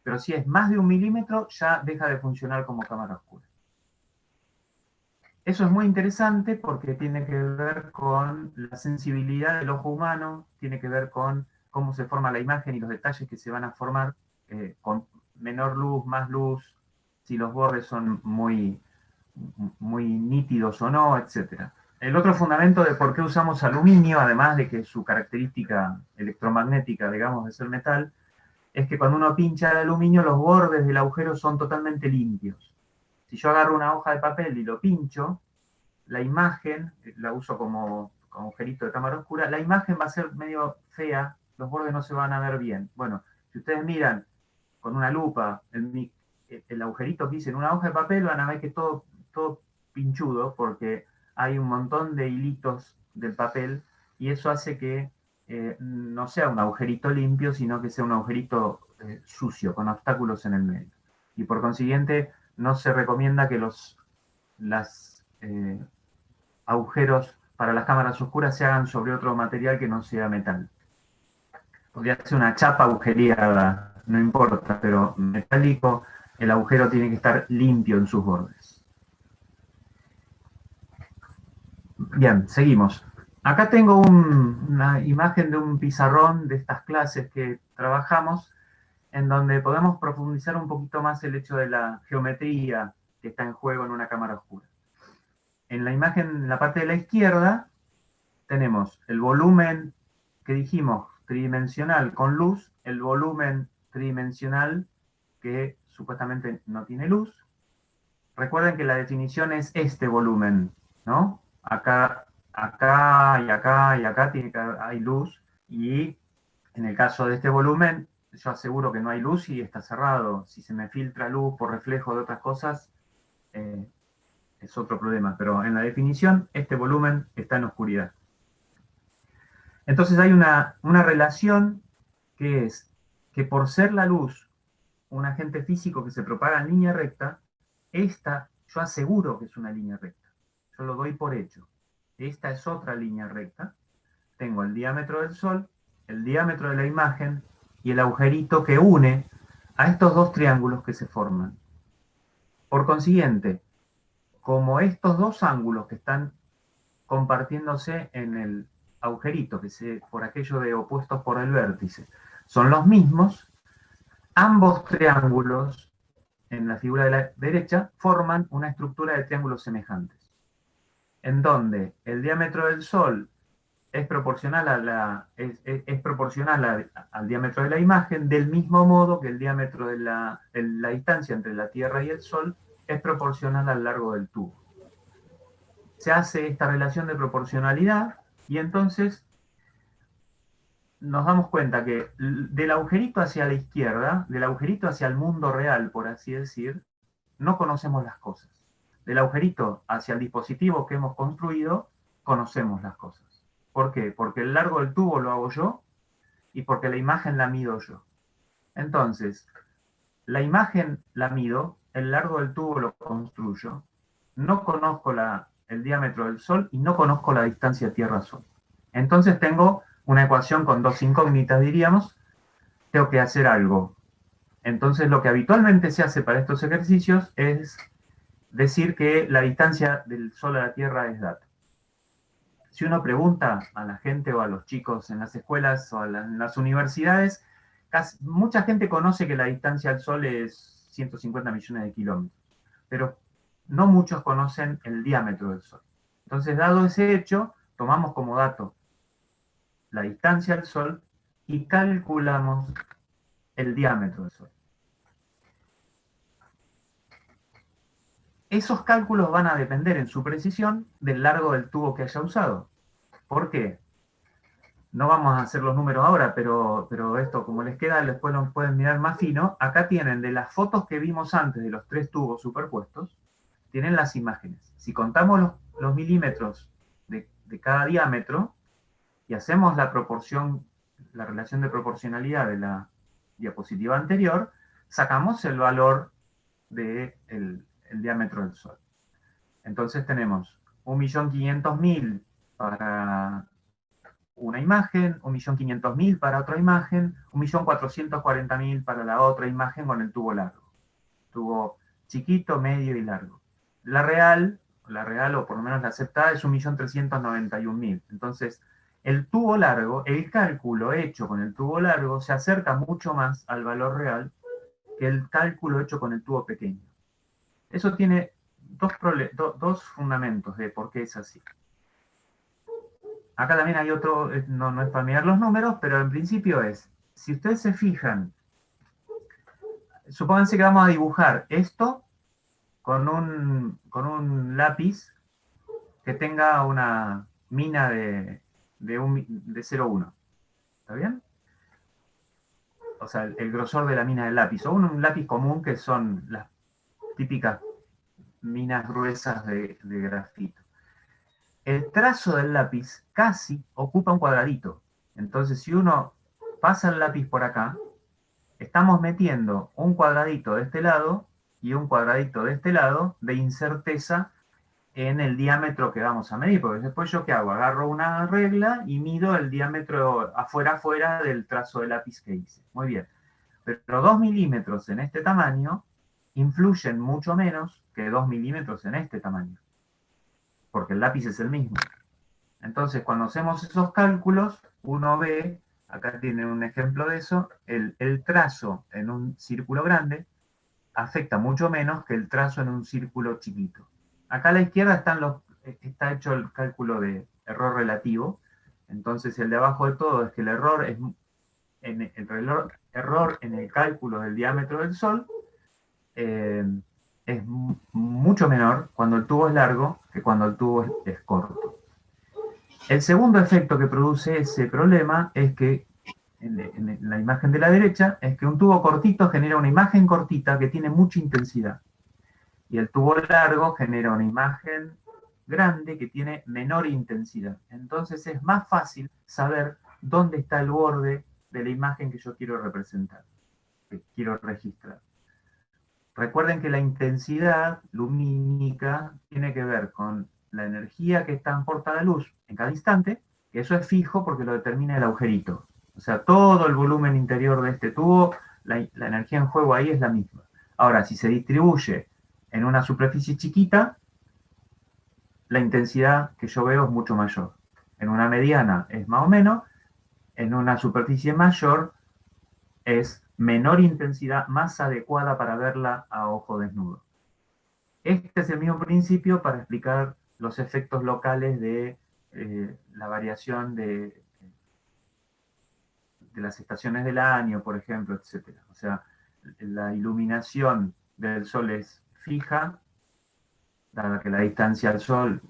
Pero si es más de 1 milímetro, ya deja de funcionar como cámara oscura. Eso es muy interesante porque tiene que ver con la sensibilidad del ojo humano, tiene que ver con cómo se forma la imagen y los detalles que se van a formar con menor luz, más luz, si los bordes son muy nítidos o no, etc. El otro fundamento de por qué usamos aluminio, además de que su característica electromagnética, digamos, de ser metal, es que cuando uno pincha el aluminio, los bordes del agujero son totalmente limpios. Si yo agarro una hoja de papel y lo pincho, la imagen, la uso como agujerito de cámara oscura, la imagen va a ser medio fea, los bordes no se van a ver bien. Bueno, si ustedes miran con una lupa el agujerito que hice en una hoja de papel, van a ver que todo pinchudo, porque hay un montón de hilitos del papel, y eso hace que no sea un agujerito limpio, sino que sea un agujerito sucio, con obstáculos en el medio. Y por consiguiente, no se recomienda que los agujeros para las cámaras oscuras se hagan sobre otro material que no sea metal. Podría ser una chapa agujereada, no importa, pero metálico, el agujero tiene que estar limpio en sus bordes. Bien, seguimos. Acá tengo una imagen de un pizarrón de estas clases que trabajamos, en donde podemos profundizar un poquito más el hecho de la geometría que está en juego en una cámara oscura. En la imagen, en la parte de la izquierda, tenemos el volumen que dijimos tridimensional con luz, el volumen tridimensional que supuestamente no tiene luz. Recuerden que la definición es este volumen, ¿no? Acá y acá y acá hay luz, y en el caso de este volumen, yo aseguro que no hay luz y está cerrado. Si se me filtra luz por reflejo de otras cosas, es otro problema, pero en la definición, este volumen está en oscuridad. Entonces hay una relación que es que por ser la luz un agente físico que se propaga en línea recta, esta yo aseguro que es una línea recta. Yo lo doy por hecho. Esta es otra línea recta. Tengo el diámetro del Sol, el diámetro de la imagen y el agujerito que une a estos dos triángulos que se forman. Por consiguiente, como estos dos ángulos que están compartiéndose en el agujerito, por aquello de opuestos por el vértice, son los mismos, ambos triángulos en la figura de la derecha forman una estructura de triángulos semejantes, en donde el diámetro del Sol es proporcional al diámetro de la imagen, del mismo modo que el diámetro de la distancia entre la Tierra y el Sol es proporcional al largo del tubo. Se hace esta relación de proporcionalidad y entonces nos damos cuenta que del agujerito hacia la izquierda, del agujerito hacia el mundo real, por así decir, no conocemos las cosas. Del agujerito hacia el dispositivo que hemos construido, conocemos las cosas. ¿Por qué? Porque el largo del tubo lo hago yo y porque la imagen la mido yo. Entonces, la imagen la mido, el largo del tubo lo construyo, no conozco el diámetro del Sol y no conozco la distancia Tierra-Sol. Entonces tengo una ecuación con dos incógnitas, diríamos, tengo que hacer algo. Entonces lo que habitualmente se hace para estos ejercicios es decir que la distancia del Sol a la Tierra es data. Si uno pregunta a la gente o a los chicos en las escuelas o en las universidades, mucha gente conoce que la distancia al Sol es 150 millones de kilómetros, pero no muchos conocen el diámetro del Sol. Entonces, dado ese hecho, tomamos como dato la distancia al Sol y calculamos el diámetro del Sol. Esos cálculos van a depender en su precisión del largo del tubo que haya usado. ¿Por qué? No vamos a hacer los números ahora, pero esto, como les queda, después lo pueden mirar más fino. Acá tienen de las fotos que vimos antes de los 3 tubos superpuestos, tienen las imágenes. Si contamos los milímetros de cada diámetro y hacemos la proporción, la relación de proporcionalidad de la diapositiva anterior, sacamos el valor del el diámetro del Sol. Entonces tenemos 1.500.000 para una imagen, 1.500.000 para otra imagen, 1.440.000 para la otra imagen con el tubo largo. Tubo chiquito, medio y largo. La real, o por lo menos la aceptada, es 1.391.000. Entonces, el tubo largo, el cálculo hecho con el tubo largo se acerca mucho más al valor real que el cálculo hecho con el tubo pequeño. Eso tiene dos fundamentos de por qué es así. Acá también hay otro, no es para mirar los números, pero en principio es, si ustedes se fijan, supónganse que vamos a dibujar esto con un lápiz que tenga una mina de 0,1. ¿Está bien? O sea, el grosor de la mina del lápiz. O un lápiz común, que son las típicas minas gruesas de grafito. El trazo del lápiz casi ocupa un cuadradito. Entonces, si uno pasa el lápiz por acá, estamos metiendo un cuadradito de este lado y un cuadradito de este lado de incerteza en el diámetro que vamos a medir, porque después yo ¿qué hago? Agarro una regla y mido el diámetro afuera del trazo de lápiz que hice. Muy bien. Pero 2 milímetros en este tamaño influyen mucho menos que 2 milímetros en este tamaño, porque el lápiz es el mismo. Entonces, cuando hacemos esos cálculos, uno ve, acá tiene un ejemplo de eso, el trazo en un círculo grande afecta mucho menos que el trazo en un círculo chiquito. Acá a la izquierda está hecho el cálculo de error relativo. Entonces, el de abajo de todo es que el error en el cálculo del diámetro del Sol es mucho menor cuando el tubo es largo que cuando el tubo es corto. El segundo efecto que produce ese problema es que, en la imagen de la derecha, es que un tubo cortito genera una imagen cortita que tiene mucha intensidad. Y el tubo largo genera una imagen grande que tiene menor intensidad. Entonces es más fácil saber dónde está el borde de la imagen que yo quiero representar, que quiero registrar. Recuerden que la intensidad lumínica tiene que ver con la energía que transporta la luz en cada instante, que eso es fijo porque lo determina el agujerito. O sea, todo el volumen interior de este tubo, la energía en juego ahí es la misma. Ahora, si se distribuye en una superficie chiquita, la intensidad que yo veo es mucho mayor. En una mediana es más o menos, en una superficie mayor es menor intensidad, más adecuada para verla a ojo desnudo. Este es el mismo principio para explicar los efectos locales de la variación de las estaciones del año, por ejemplo, etc. O sea, la iluminación del Sol es fija, dada que la distancia al Sol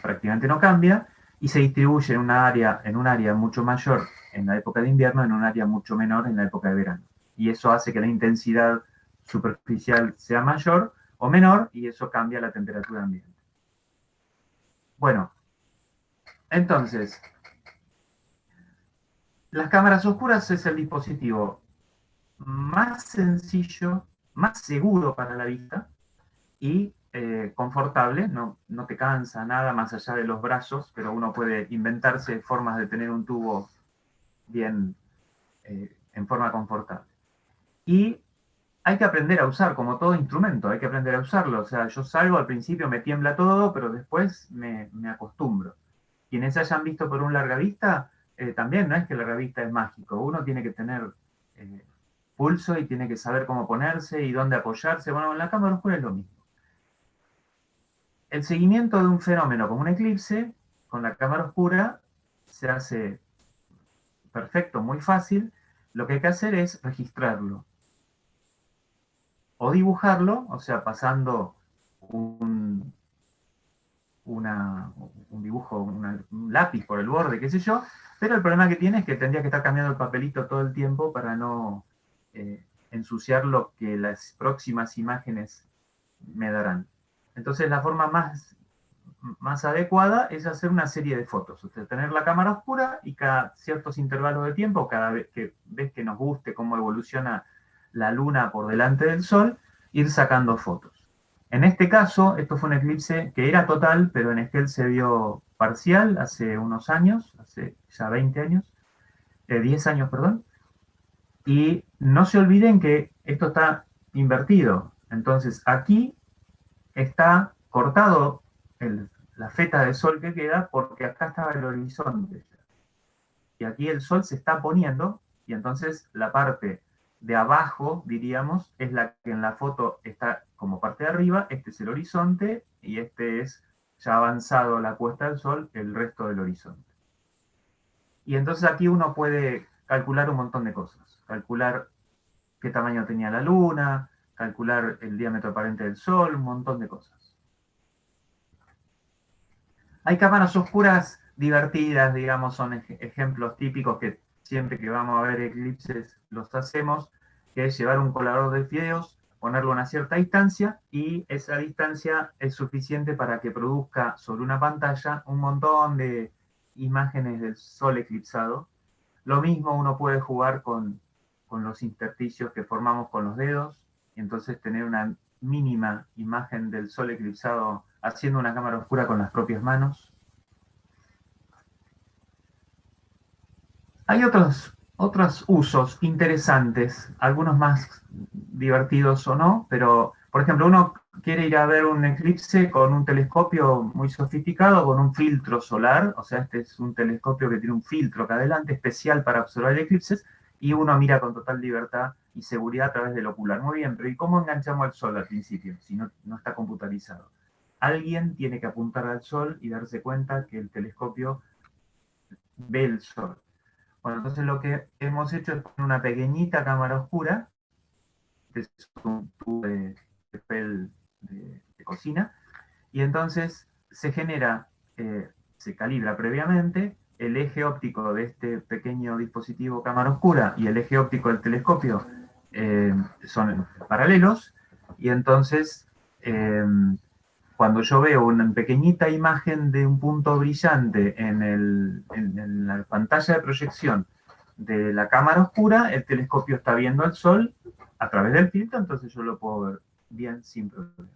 prácticamente no cambia, y se distribuye en un área mucho mayor en la época de invierno, en un área mucho menor en la época de verano. Y eso hace que la intensidad superficial sea mayor o menor, y eso cambia la temperatura ambiente. Bueno, entonces, las cámaras oscuras es el dispositivo más sencillo, más seguro para la vista y confortable, no te cansa nada más allá de los brazos, pero uno puede inventarse formas de tener un tubo bien en forma confortable. Y hay que aprender a usar, como todo instrumento, hay que aprender a usarlo. O sea, yo salgo, al principio me tiembla todo, pero después me acostumbro. Quienes hayan visto por un largavista, también no es que el largavista es mágico, uno tiene que tener pulso y tiene que saber cómo ponerse y dónde apoyarse. Bueno, en la cámara oscura es lo mismo. El seguimiento de un fenómeno como un eclipse, con la cámara oscura, se hace perfecto, muy fácil. Lo que hay que hacer es registrarlo. O dibujarlo, o sea, pasando un un dibujo, un lápiz por el borde, qué sé yo, pero el problema que tiene es que tendría que estar cambiando el papelito todo el tiempo para no ensuciar lo que las próximas imágenes me darán. Entonces la forma más adecuada es hacer una serie de fotos, o sea, tener la cámara oscura y cada ciertos intervalos de tiempo, cada vez que nos guste cómo evoluciona la luna por delante del sol, ir sacando fotos. En este caso, esto fue un eclipse que era total, pero en Esquel se vio parcial hace unos años, hace ya 20 años, 10 años, perdón, y no se olviden que esto está invertido. Entonces, aquí está cortado la feta de sol que queda porque acá estaba el horizonte. Y aquí el sol se está poniendo y entonces la parte de abajo, diríamos, es la que en la foto está como parte de arriba, este es el horizonte y este es, ya avanzado la puesta del sol, el resto del horizonte. Y entonces aquí uno puede calcular un montón de cosas. Calcular qué tamaño tenía la luna, calcular el diámetro aparente del sol, un montón de cosas. Hay cámaras oscuras divertidas, digamos, son ejemplos típicos que siempre que vamos a ver eclipses los hacemos, que es llevar un colador de fideos, ponerlo a una cierta distancia, y esa distancia es suficiente para que produzca sobre una pantalla un montón de imágenes del sol eclipsado. Lo mismo uno puede jugar con los intersticios que formamos con los dedos, y entonces tener una mínima imagen del sol eclipsado haciendo una cámara oscura con las propias manos. Hay otros usos interesantes, algunos más divertidos o no, pero por ejemplo uno quiere ir a ver un eclipse con un telescopio muy sofisticado, con un filtro solar, o sea, este es un telescopio que tiene un filtro acá adelante especial para observar eclipses, y uno mira con total libertad y seguridad a través del ocular. Muy bien, pero ¿y cómo enganchamos al sol al principio, si no está computarizado? Alguien tiene que apuntar al sol y darse cuenta que el telescopio ve el sol. Bueno, entonces lo que hemos hecho es poner una pequeñita cámara oscura, que es un tubo de papel de cocina, y entonces se genera, se calibra previamente el eje óptico de este pequeño dispositivo cámara oscura y el eje óptico del telescopio son paralelos, y entonces cuando yo veo una pequeñita imagen de un punto brillante en la pantalla de proyección de la cámara oscura, el telescopio está viendo el sol a través del filtro, entonces yo lo puedo ver bien sin problema.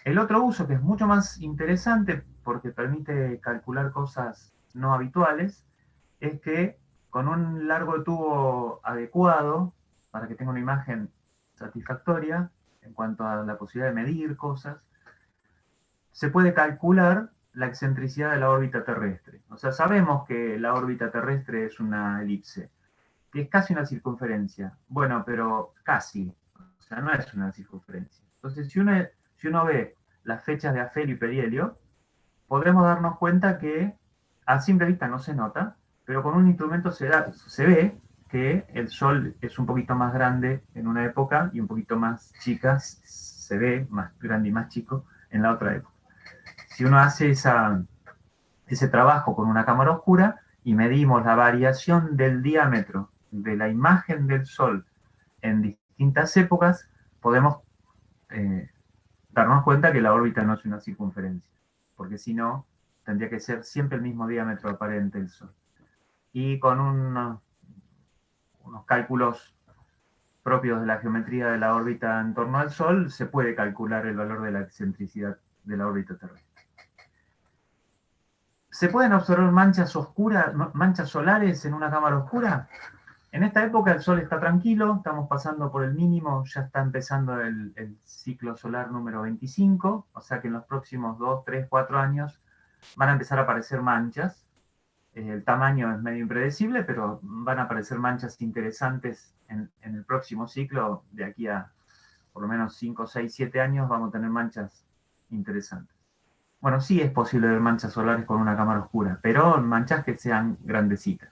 El otro uso, que es mucho más interesante porque permite calcular cosas no habituales, es que con un largo tubo adecuado, para que tenga una imagen satisfactoria en cuanto a la posibilidad de medir cosas, se puede calcular la excentricidad de la órbita terrestre. O sea, sabemos que la órbita terrestre es una elipse, que es casi una circunferencia. Bueno, pero casi. O sea, no es una circunferencia. Entonces, si uno ve las fechas de afelio y perihelio, podremos darnos cuenta que a simple vista no se nota, pero con un instrumento se ve que el Sol es un poquito más grande en una época y un poquito más chica, se ve más grande y más chico en la otra época. Si uno hace ese trabajo con una cámara oscura y medimos la variación del diámetro de la imagen del Sol en distintas épocas, podemos darnos cuenta que la órbita no es una circunferencia, porque si no, tendría que ser siempre el mismo diámetro aparente del Sol. Y con unos cálculos propios de la geometría de la órbita en torno al Sol, se puede calcular el valor de la excentricidad de la órbita terrestre. ¿Se pueden observar manchas oscuras, manchas solares en una cámara oscura? En esta época el Sol está tranquilo, estamos pasando por el mínimo, ya está empezando el ciclo solar número 25, o sea que en los próximos 2, 3, 4 años van a empezar a aparecer manchas. El tamaño es medio impredecible, pero van a aparecer manchas interesantes en el próximo ciclo. De aquí a por lo menos 5, 6, 7 años vamos a tener manchas interesantes. Bueno, sí es posible ver manchas solares con una cámara oscura, pero manchas que sean grandecitas.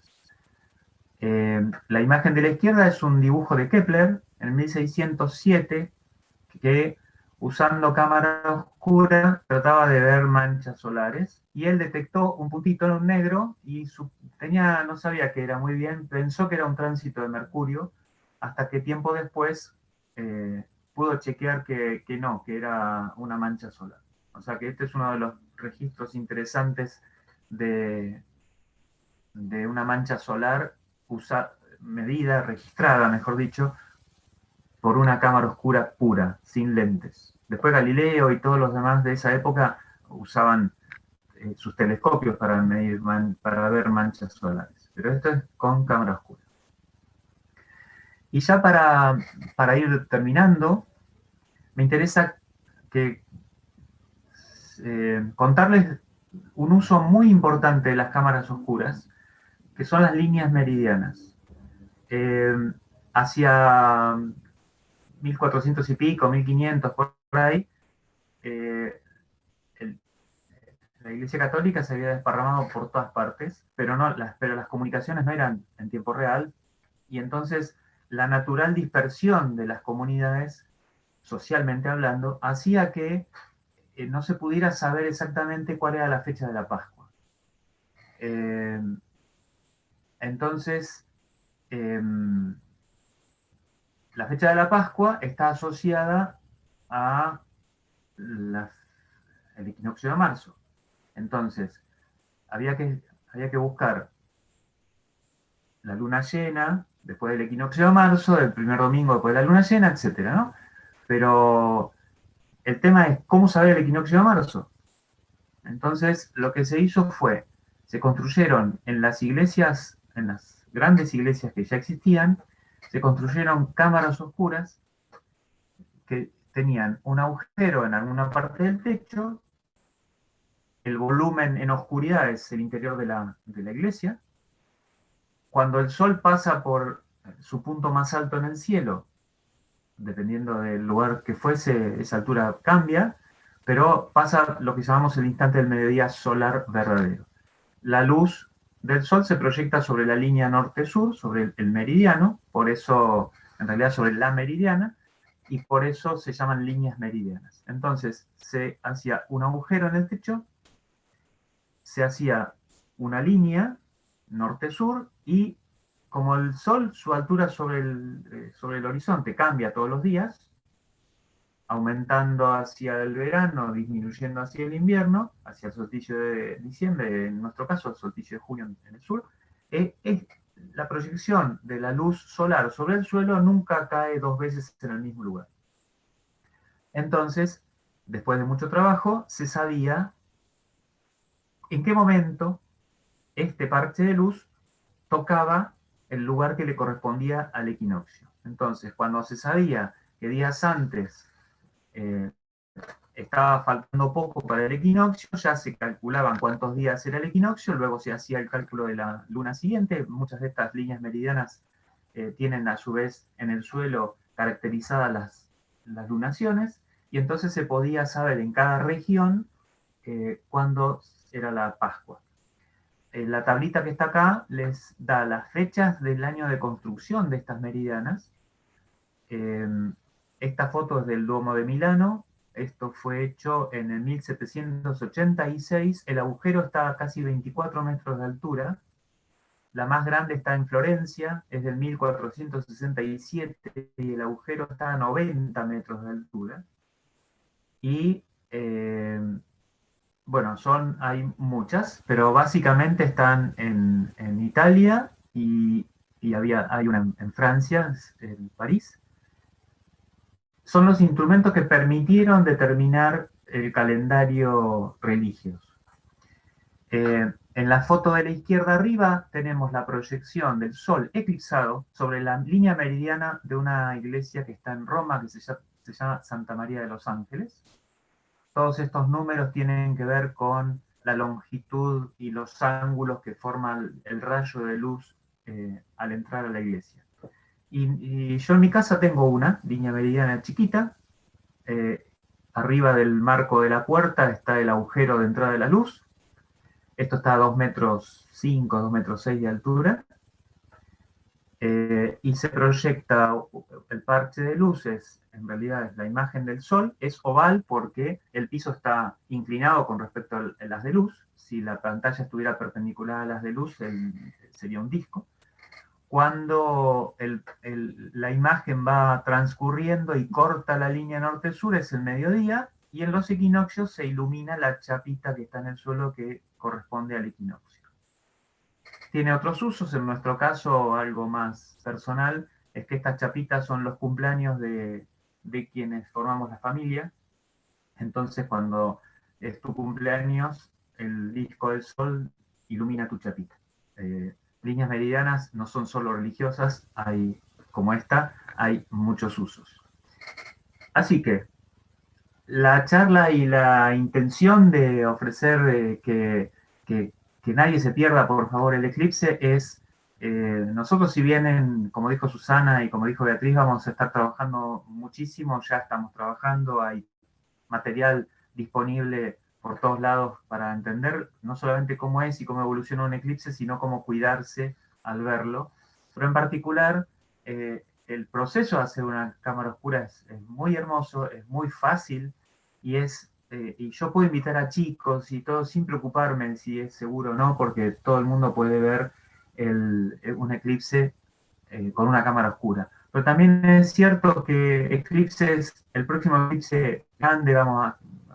La imagen de la izquierda es un dibujo de Kepler en 1607, que usando cámara oscura, trataba de ver manchas solares, y él detectó un puntito en un negro, y no sabía que era muy bien, pensó que era un tránsito de Mercurio, hasta que tiempo después pudo chequear que no, que era una mancha solar. O sea que este es uno de los registros interesantes de una mancha solar medida, registrada, mejor dicho, por una cámara oscura pura, sin lentes. Después Galileo y todos los demás de esa época usaban sus telescopios para para ver manchas solares. Pero esto es con cámara oscura. Y ya para ir terminando, me interesa contarles un uso muy importante de las cámaras oscuras, que son las líneas meridianas. Hacia 1400 y pico, 1500, por ahí, la Iglesia Católica se había desparramado por todas partes, pero las comunicaciones no eran en tiempo real, y entonces la natural dispersión de las comunidades, socialmente hablando, hacía que no se pudiera saber exactamente cuál era la fecha de la Pascua. Entonces, la fecha de la Pascua está asociada a el equinoccio de marzo. Entonces, había que buscar la luna llena después del equinoccio de marzo, el primer domingo después de la luna llena, etc., ¿no? Pero el tema es cómo saber el equinoccio de marzo. Entonces, lo que se hizo fue, se construyeron en las iglesias, en las grandes iglesias que ya existían, se construyeron cámaras oscuras que tenían un agujero en alguna parte del techo, el volumen en oscuridad es el interior de la iglesia. Cuando el sol pasa por su punto más alto en el cielo, dependiendo del lugar que fuese, esa altura cambia, pero pasa lo que llamamos el instante del mediodía solar verdadero. La luz del sol se proyecta sobre la línea norte-sur, sobre el meridiano, por eso, en realidad sobre la meridiana, y por eso se llaman líneas meridianas. Entonces, se hacía un agujero en el techo, se hacía una línea norte-sur, y como el sol, su altura sobre el horizonte cambia todos los días, aumentando hacia el verano, disminuyendo hacia el invierno, hacia el solsticio de diciembre, en nuestro caso el solsticio de junio en el sur, la proyección de la luz solar sobre el suelo nunca cae dos veces en el mismo lugar. Entonces, después de mucho trabajo, se sabía en qué momento este parche de luz tocaba el lugar que le correspondía al equinoccio. Entonces, cuando se sabía que días antes estaba faltando poco para el equinoccio, ya se calculaban cuántos días era el equinoccio, luego se hacía el cálculo de la luna siguiente. Muchas de estas líneas meridianas tienen a su vez en el suelo caracterizadas las lunaciones, y entonces se podía saber en cada región cuándo era la Pascua. La tablita que está acá les da las fechas del año de construcción de estas meridianas. Esta foto es del Duomo de Milano. Esto fue hecho en el 1786. El agujero está a casi 24 metros de altura. La más grande está en Florencia, es del 1467, y el agujero está a 90 metros de altura. Y bueno, hay muchas, pero básicamente están en Italia, y hay una en Francia, en París. Son los instrumentos que permitieron determinar el calendario religioso. En la foto de la izquierda arriba tenemos la proyección del sol eclipsado sobre la línea meridiana de una iglesia que está en Roma, que se llama Santa María de los Ángeles. Todos estos números tienen que ver con la longitud y los ángulos que forman el rayo de luz al entrar a la iglesia. Y yo en mi casa tengo una línea meridiana chiquita. Arriba del marco de la puerta está el agujero de entrada de la luz. Esto está a 2,5 metros, 2,6 metros de altura. y se proyecta el parche de luces, en realidad es la imagen del Sol, es oval porque el piso está inclinado con respecto a las de luz. Si la pantalla estuviera perpendicular a las de luz, sería un disco. Cuando la imagen va transcurriendo y corta la línea norte-sur, es el mediodía, y en los equinoccios se ilumina la chapita que está en el suelo que corresponde al equinoccio. Tiene otros usos, en nuestro caso algo más personal, es que estas chapitas son los cumpleaños de quienes formamos la familia. Entonces cuando es tu cumpleaños, el disco del Sol ilumina tu chapita. Líneas meridianas no son solo religiosas, hay, como esta, hay muchos usos. Así que la charla y la intención de ofrecer que nadie se pierda, por favor, el eclipse es, nosotros si bien, como dijo Susana y como dijo Beatriz, vamos a estar trabajando muchísimo, ya estamos trabajando, hay material disponible por todos lados para entender no solamente cómo es y cómo evoluciona un eclipse, sino cómo cuidarse al verlo. Pero en particular, el proceso de hacer una cámara oscura es muy hermoso, es muy fácil y yo puedo invitar a chicos y todo sin preocuparme si es seguro o no, porque todo el mundo puede ver un eclipse con una cámara oscura. Pero también es cierto que eclipses, el próximo eclipse grande,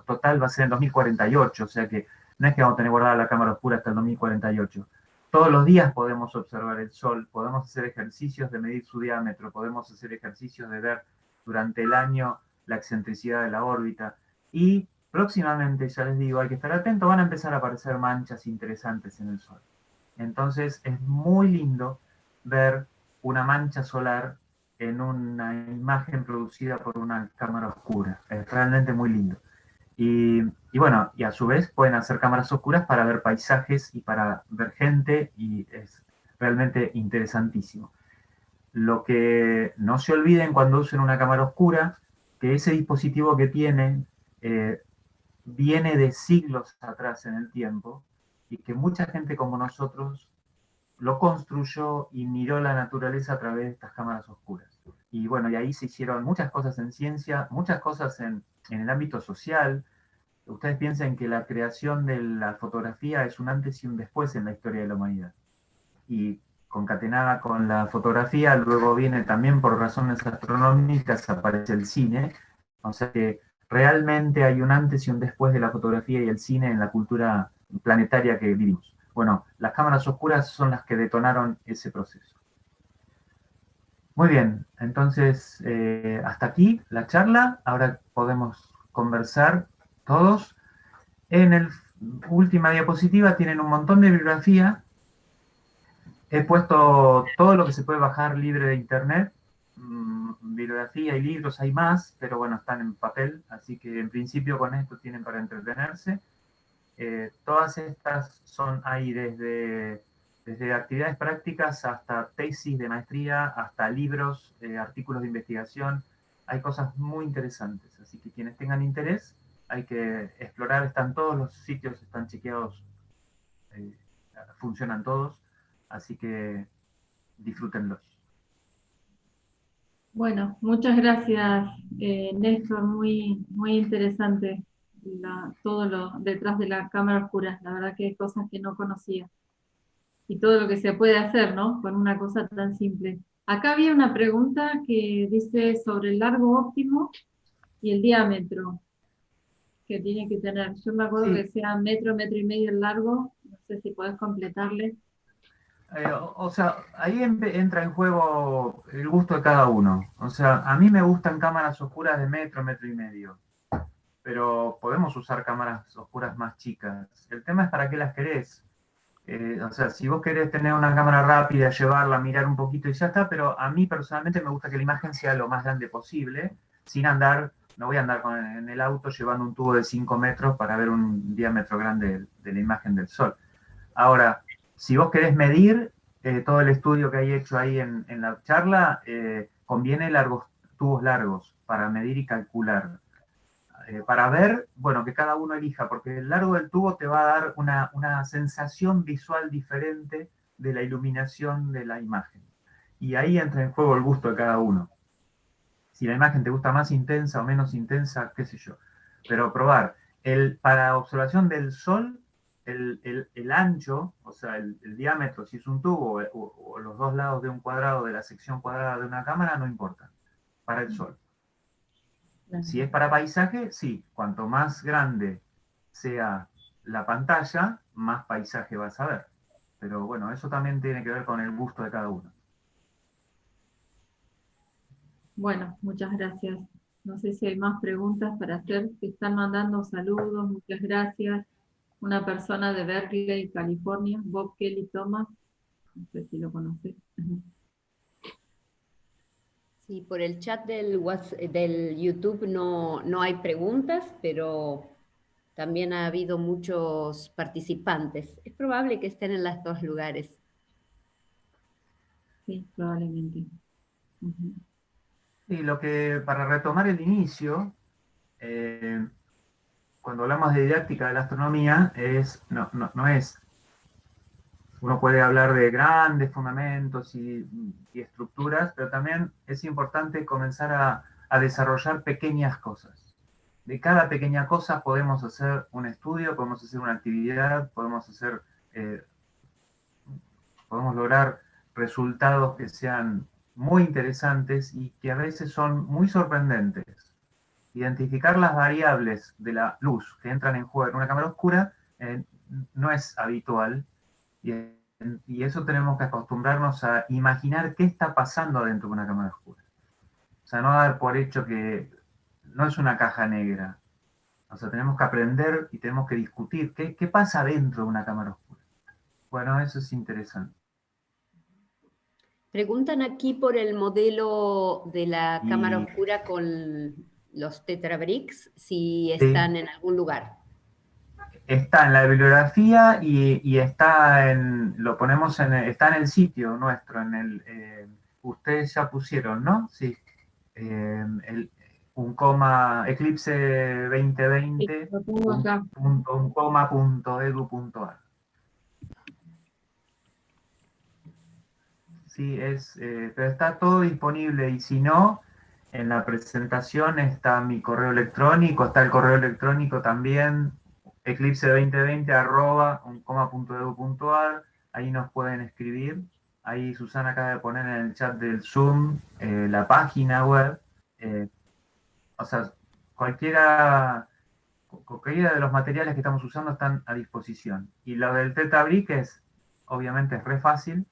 total va a ser en 2048, o sea que no es que vamos a tener guardada la cámara oscura hasta el 2048. Todos los días podemos observar el Sol, podemos hacer ejercicios de medir su diámetro, podemos hacer ejercicios de ver durante el año la excentricidad de la órbita. Y próximamente, ya les digo, hay que estar atentos, van a empezar a aparecer manchas interesantes en el Sol. Entonces es muy lindo ver una mancha solar en una imagen producida por una cámara oscura. Es realmente muy lindo. Y bueno, y a su vez pueden hacer cámaras oscuras para ver paisajes y para ver gente, y es realmente interesantísimo. Lo que no se olviden cuando usen una cámara oscura, que ese dispositivo que tienen viene de siglos atrás en el tiempo, y que mucha gente como nosotros lo construyó y miró la naturaleza a través de estas cámaras oscuras. Y bueno, y ahí se hicieron muchas cosas en ciencia, muchas cosas en el ámbito social. Ustedes piensen que la creación de la fotografía es un antes y un después en la historia de la humanidad. Y concatenada con la fotografía, luego viene también por razones astronómicas, aparece el cine. O sea que realmente hay un antes y un después de la fotografía y el cine en la cultura planetaria que vivimos. Bueno, las cámaras oscuras son las que detonaron ese proceso. Muy bien, entonces hasta aquí la charla. Ahora podemos conversar todos. En la última diapositiva tienen un montón de bibliografía. He puesto todo lo que se puede bajar libre de internet. Bibliografía y libros hay más, pero bueno, están en papel, así que en principio con esto tienen para entretenerse. Todas estas son ahí desde actividades prácticas hasta tesis de maestría, hasta libros, artículos de investigación. Hay cosas muy interesantes, así que quienes tengan interés hay que explorar. Están todos los sitios, están chequeados, funcionan todos, así que disfrútenlos. Bueno, muchas gracias, Néstor, muy, muy interesante todo lo detrás de la cámara oscura, la verdad que hay cosas que no conocía. Y todo lo que se puede hacer, ¿no? Con una cosa tan simple. Acá había una pregunta que dice sobre el largo óptimo y el diámetro que tiene que tener. Yo me acuerdo Sí. que sea metro, metro y medio el largo, no sé si podés completarle. O sea, ahí entra en juego el gusto de cada uno. O sea, a mí me gustan cámaras oscuras de metro, metro y medio. Pero podemos usar cámaras oscuras más chicas. El tema es para qué las querés. O sea, si vos querés tener una cámara rápida, llevarla, mirar un poquito y ya está, pero a mí personalmente me gusta que la imagen sea lo más grande posible, sin andar, no voy a andar en el auto llevando un tubo de 5 metros para ver un diámetro grande de la imagen del Sol. Ahora, si vos querés medir, todo el estudio que hay hecho ahí en la charla, conviene tubos largos para medir y calcular. Para ver, bueno, que cada uno elija, porque el largo del tubo te va a dar una sensación visual diferente de la iluminación de la imagen. Y ahí entra en juego el gusto de cada uno. Si la imagen te gusta más intensa o menos intensa, qué sé yo. Pero probar. Para observación del Sol, el ancho, o sea, el diámetro, si es un tubo o los dos lados de un cuadrado de la sección cuadrada de una cámara, no importa. Para el Sol. Si es para paisaje, sí. Cuanto más grande sea la pantalla, más paisaje vas a ver. Pero bueno, eso también tiene que ver con el gusto de cada uno. Bueno, muchas gracias. No sé si hay más preguntas para hacer. Te están mandando saludos, muchas gracias. Una persona de Berkeley, California, Bob Kelly Thomas. No sé si lo conoces. Sí, por el chat del YouTube no hay preguntas, pero también ha habido muchos participantes. Es probable que estén en los dos lugares. Sí, probablemente. Ujú. Y para retomar el inicio, cuando hablamos de didáctica de la astronomía, no es, uno puede hablar de grandes fundamentos y estructuras, pero también es importante comenzar a desarrollar pequeñas cosas. De cada pequeña cosa podemos hacer un estudio, podemos hacer una actividad, eh, podemos lograr resultados que sean muy interesantes y que a veces son muy sorprendentes. Identificar las variables de la luz que entran en juego en una cámara oscura no es habitual y eso tenemos que acostumbrarnos a imaginar qué está pasando dentro de una cámara oscura. O sea, no dar por hecho que no es una caja negra. O sea, tenemos que aprender y tenemos que discutir qué pasa dentro de una cámara oscura. Bueno, eso es interesante. Preguntan aquí por el modelo de la cámara Y oscura con los Tetrabricks, si sí, están en algún lugar. está en la bibliografía y lo ponemos está en el sitio nuestro, ustedes ya pusieron, ¿no? Sí. Un coma, Eclipse Sí, 2020, lo pongo acá. un coma punto edu.ar. Sí, pero está todo disponible y si no, en la presentación está mi correo electrónico, está el correo electrónico también, eclipse2020@uncoma.edu.ar, ahí nos pueden escribir. Ahí Susana acaba de poner en el chat del Zoom la página web. O sea, cualquiera de los materiales que estamos usando están a disposición. Y lo del Tetrabrick obviamente es re fácil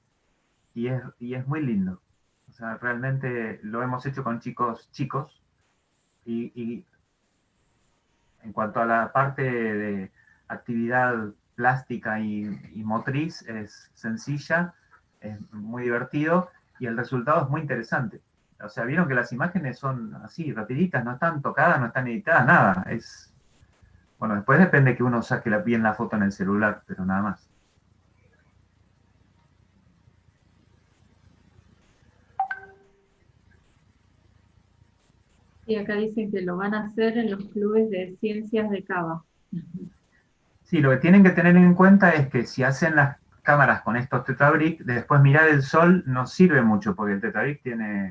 y es muy lindo. O sea, realmente lo hemos hecho con chicos y en cuanto a la parte de actividad plástica y motriz es sencilla, es muy divertido y el resultado es muy interesante. O sea, vieron que las imágenes son así, rapiditas, no están tocadas, no están editadas, nada. Bueno, después depende que uno saque bien la foto en el celular, pero nada más. Y acá dicen que lo van a hacer en los clubes de ciencias de Cava. Sí, lo que tienen que tener en cuenta es que si hacen las cámaras con estos Tetrabrick, después mirar el sol no sirve mucho, porque el Tetrabrick tiene,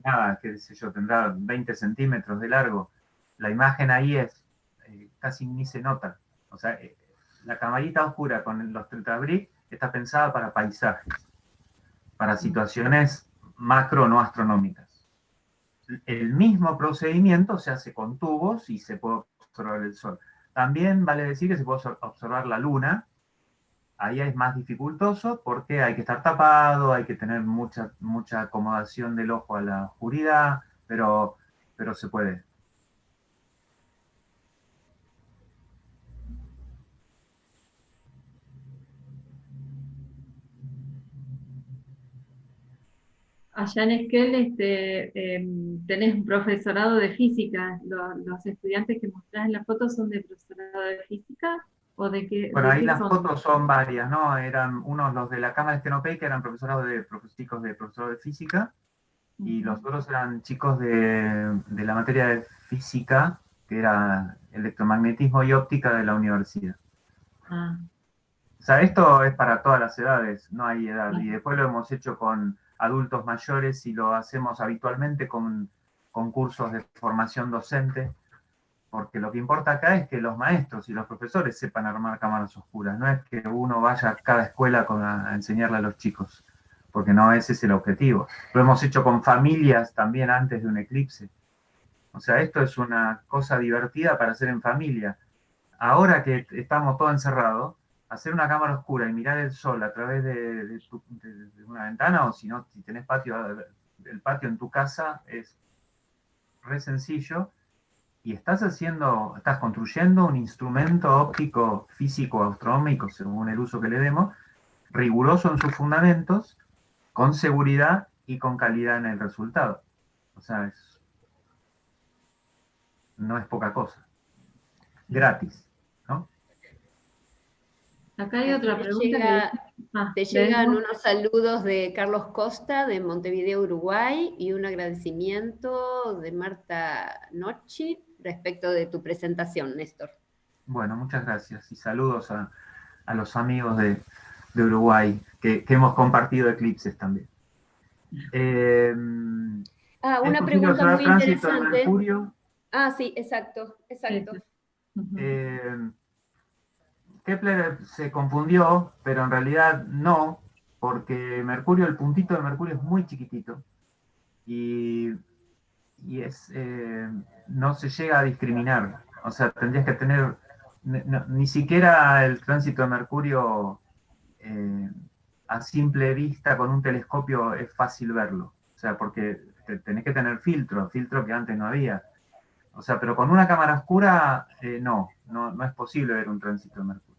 nada, qué sé yo, tendrá 20 centímetros de largo. La imagen ahí casi ni se nota. O sea, la camarita oscura con los Tetrabrick está pensada para paisajes, para situaciones macro no astronómicas. El mismo procedimiento se hace con tubos y se puede observar el sol. También vale decir que se puede observar la luna. Ahí es más dificultoso porque hay que estar tapado, hay que tener mucha acomodación del ojo a la oscuridad, pero se puede. Allá en Esquel tenés un profesorado de física. Los estudiantes que mostrás en la foto son de profesorado de física o Bueno, de ahí qué las son. fotos son varias, ¿no? Eran unos los de la Cámara Estenopeica, eran chicos de profesor de física, y los otros eran chicos de la materia de física, que era electromagnetismo y óptica de la universidad. Ah, O sea, esto es para todas las edades, no hay edad. claro. Y después lo hemos hecho con adultos mayores y lo hacemos habitualmente con cursos de formación docente, porque lo que importa acá es que los maestros y los profesores sepan armar cámaras oscuras, no es que uno vaya a cada escuela a enseñarle a los chicos, porque no ese es el objetivo. Lo hemos hecho con familias también antes de un eclipse. O sea, esto es una cosa divertida para hacer en familia. Ahora que estamos todos encerrados, hacer una cámara oscura y mirar el sol a través de una ventana, o si no, si tenés el patio en tu casa, es re sencillo. Y estás construyendo un instrumento óptico físico astronómico, según el uso que le demos, riguroso en sus fundamentos, con seguridad y con calidad en el resultado. O sea, no es poca cosa. Gratis, ¿no? Acá hay otra pregunta. Te llegan unos saludos de Carlos Costa, de Montevideo, Uruguay, y un agradecimiento de Marta Nocci respecto de tu presentación, Néstor. Bueno, muchas gracias y saludos a los amigos de Uruguay, que hemos compartido eclipses también. Una pregunta muy interesante. Mercurio? Sí, exacto. Kepler se confundió, pero en realidad no, porque Mercurio, el puntito de Mercurio es muy chiquitito y no se llega a discriminar. O sea, tendrías que tener, ni siquiera el tránsito de Mercurio a simple vista con un telescopio es fácil verlo. O sea, porque tenés que tener filtro que antes no había. O sea, pero con una cámara oscura no es posible ver un tránsito de Mercurio.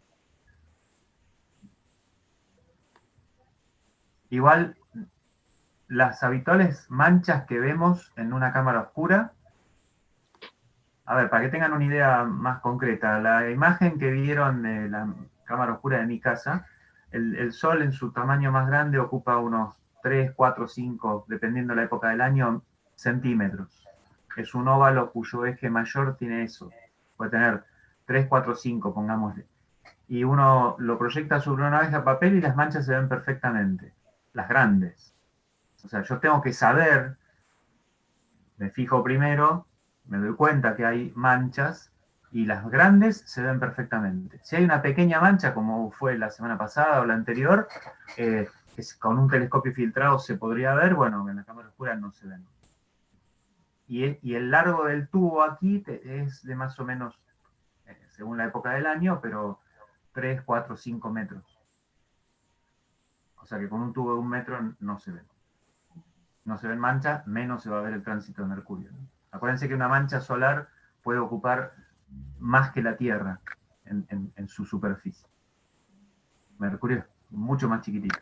Igual, las habituales manchas que vemos en una cámara oscura, a ver, para que tengan una idea más concreta, la imagen que vieron de la cámara oscura de mi casa, el Sol en su tamaño más grande ocupa unos 3, 4, 5, dependiendo de la época del año, centímetros. Es un óvalo cuyo eje mayor tiene eso. Puede tener 3, 4, 5, pongámosle. Y uno lo proyecta sobre una hoja de papel y las manchas se ven perfectamente. Las grandes. O sea, yo tengo que saber, me fijo primero, me doy cuenta que hay manchas y las grandes se ven perfectamente. Si hay una pequeña mancha, como fue la semana pasada o la anterior, que con un telescopio filtrado se podría ver, bueno, en la cámara oscura no se ven. Y el largo del tubo aquí es de más o menos, según la época del año, pero 3, 4, 5 metros. O sea que con un tubo de 1 metro no se ven. No se ven manchas, menos se va a ver el tránsito de Mercurio. Acuérdense que una mancha solar puede ocupar más que la Tierra en su superficie. Mercurio es mucho más chiquitito.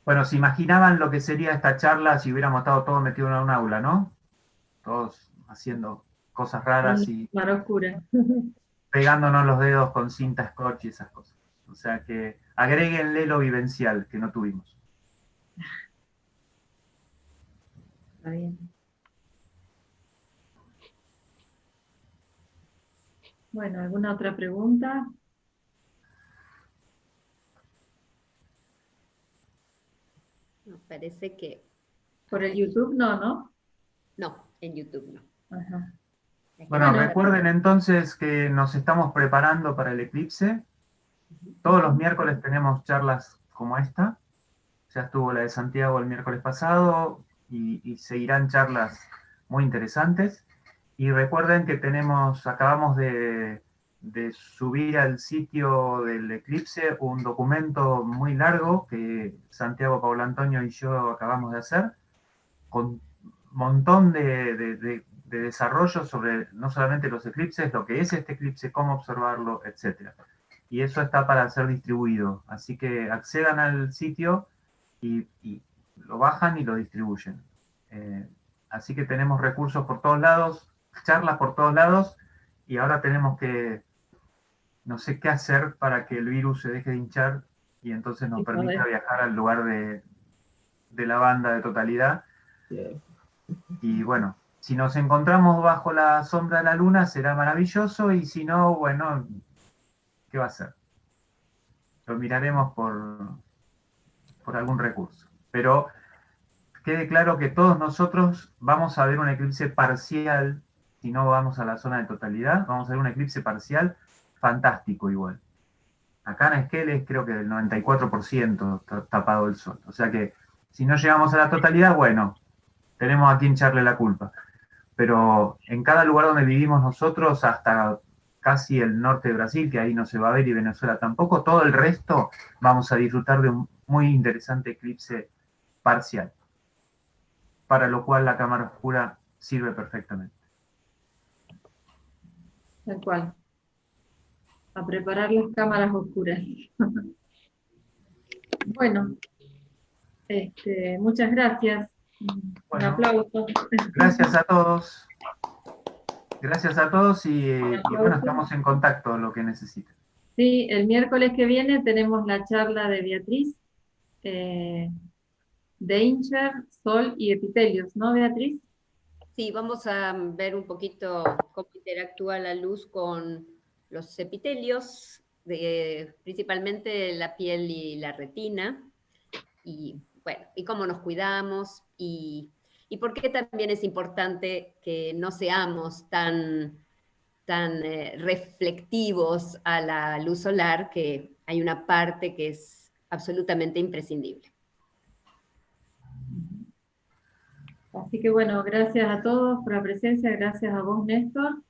Bueno, se imaginaban lo que sería esta charla si hubiéramos estado todos metidos en un aula, ¿no? Todos haciendo cosas raras y oscura. Pegándonos los dedos con cinta scotch y esas cosas. O sea que agréguenle lo vivencial que no tuvimos. Está bien. Bueno, ¿alguna otra pregunta? Me parece que... Por el YouTube no. No, en YouTube no. Ajá. Bueno, recuerden entonces que nos estamos preparando para el eclipse. Todos los miércoles tenemos charlas como esta. Ya estuvo la de Santiago el miércoles pasado y seguirán charlas muy interesantes. Y recuerden que acabamos de subir al sitio del eclipse un documento muy largo que Santiago, Paulo Antonio y yo acabamos de hacer, con un montón de desarrollo sobre no solamente los eclipses, lo que es este eclipse, cómo observarlo, etc. Y eso está para ser distribuido. Así que accedan al sitio y lo bajan y lo distribuyen. Así que tenemos recursos por todos lados, charlas por todos lados, y ahora tenemos que, no sé qué hacer para que el virus se deje de hinchar y entonces nos permita viajar al lugar de la banda de totalidad. Y bueno, Si nos encontramos bajo la sombra de la luna será maravilloso, y si no, bueno, ¿qué va a ser? Lo miraremos por algún recurso. Pero quede claro que todos nosotros vamos a ver un eclipse parcial, si no vamos a la zona de totalidad, vamos a ver un eclipse parcial fantástico igual. Acá en Esquel es creo que del 94% tapado el sol. O sea que si no llegamos a la totalidad, bueno, tenemos a quien echarle la culpa. Pero en cada lugar donde vivimos nosotros, hasta casi el norte de Brasil, que ahí no se va a ver, y Venezuela tampoco, todo el resto vamos a disfrutar de un muy interesante eclipse parcial, para lo cual la cámara oscura sirve perfectamente. Tal cual. A preparar las cámaras oscuras. Bueno, muchas gracias. Bueno, un aplauso. Gracias a todos. Gracias a todos y aplauso. Bueno, estamos en contacto, lo que necesiten. Sí, el miércoles que viene tenemos la charla de Beatriz, Danger, Sol y Epitelios, ¿no, Beatriz? Sí, vamos a ver un poquito cómo interactúa la luz con los epitelios, principalmente la piel y la retina, y bueno, y cómo nos cuidamos, y por qué también es importante que no seamos tan reflectivos a la luz solar, que hay una parte que es absolutamente imprescindible. Así que bueno, gracias a todos por la presencia, gracias a vos, Néstor.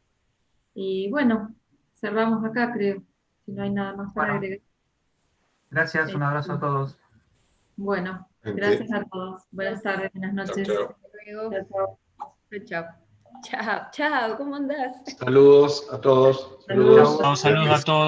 Y bueno, cerramos acá, creo, si no hay nada más para agregar. Gracias, un abrazo a todos. Bueno, gracias a todos. Buenas tardes, buenas noches. Chao. Hasta luego. Chao. Chao, chao, ¿cómo andás? Saludos a todos. Saludos. Saludos a todos.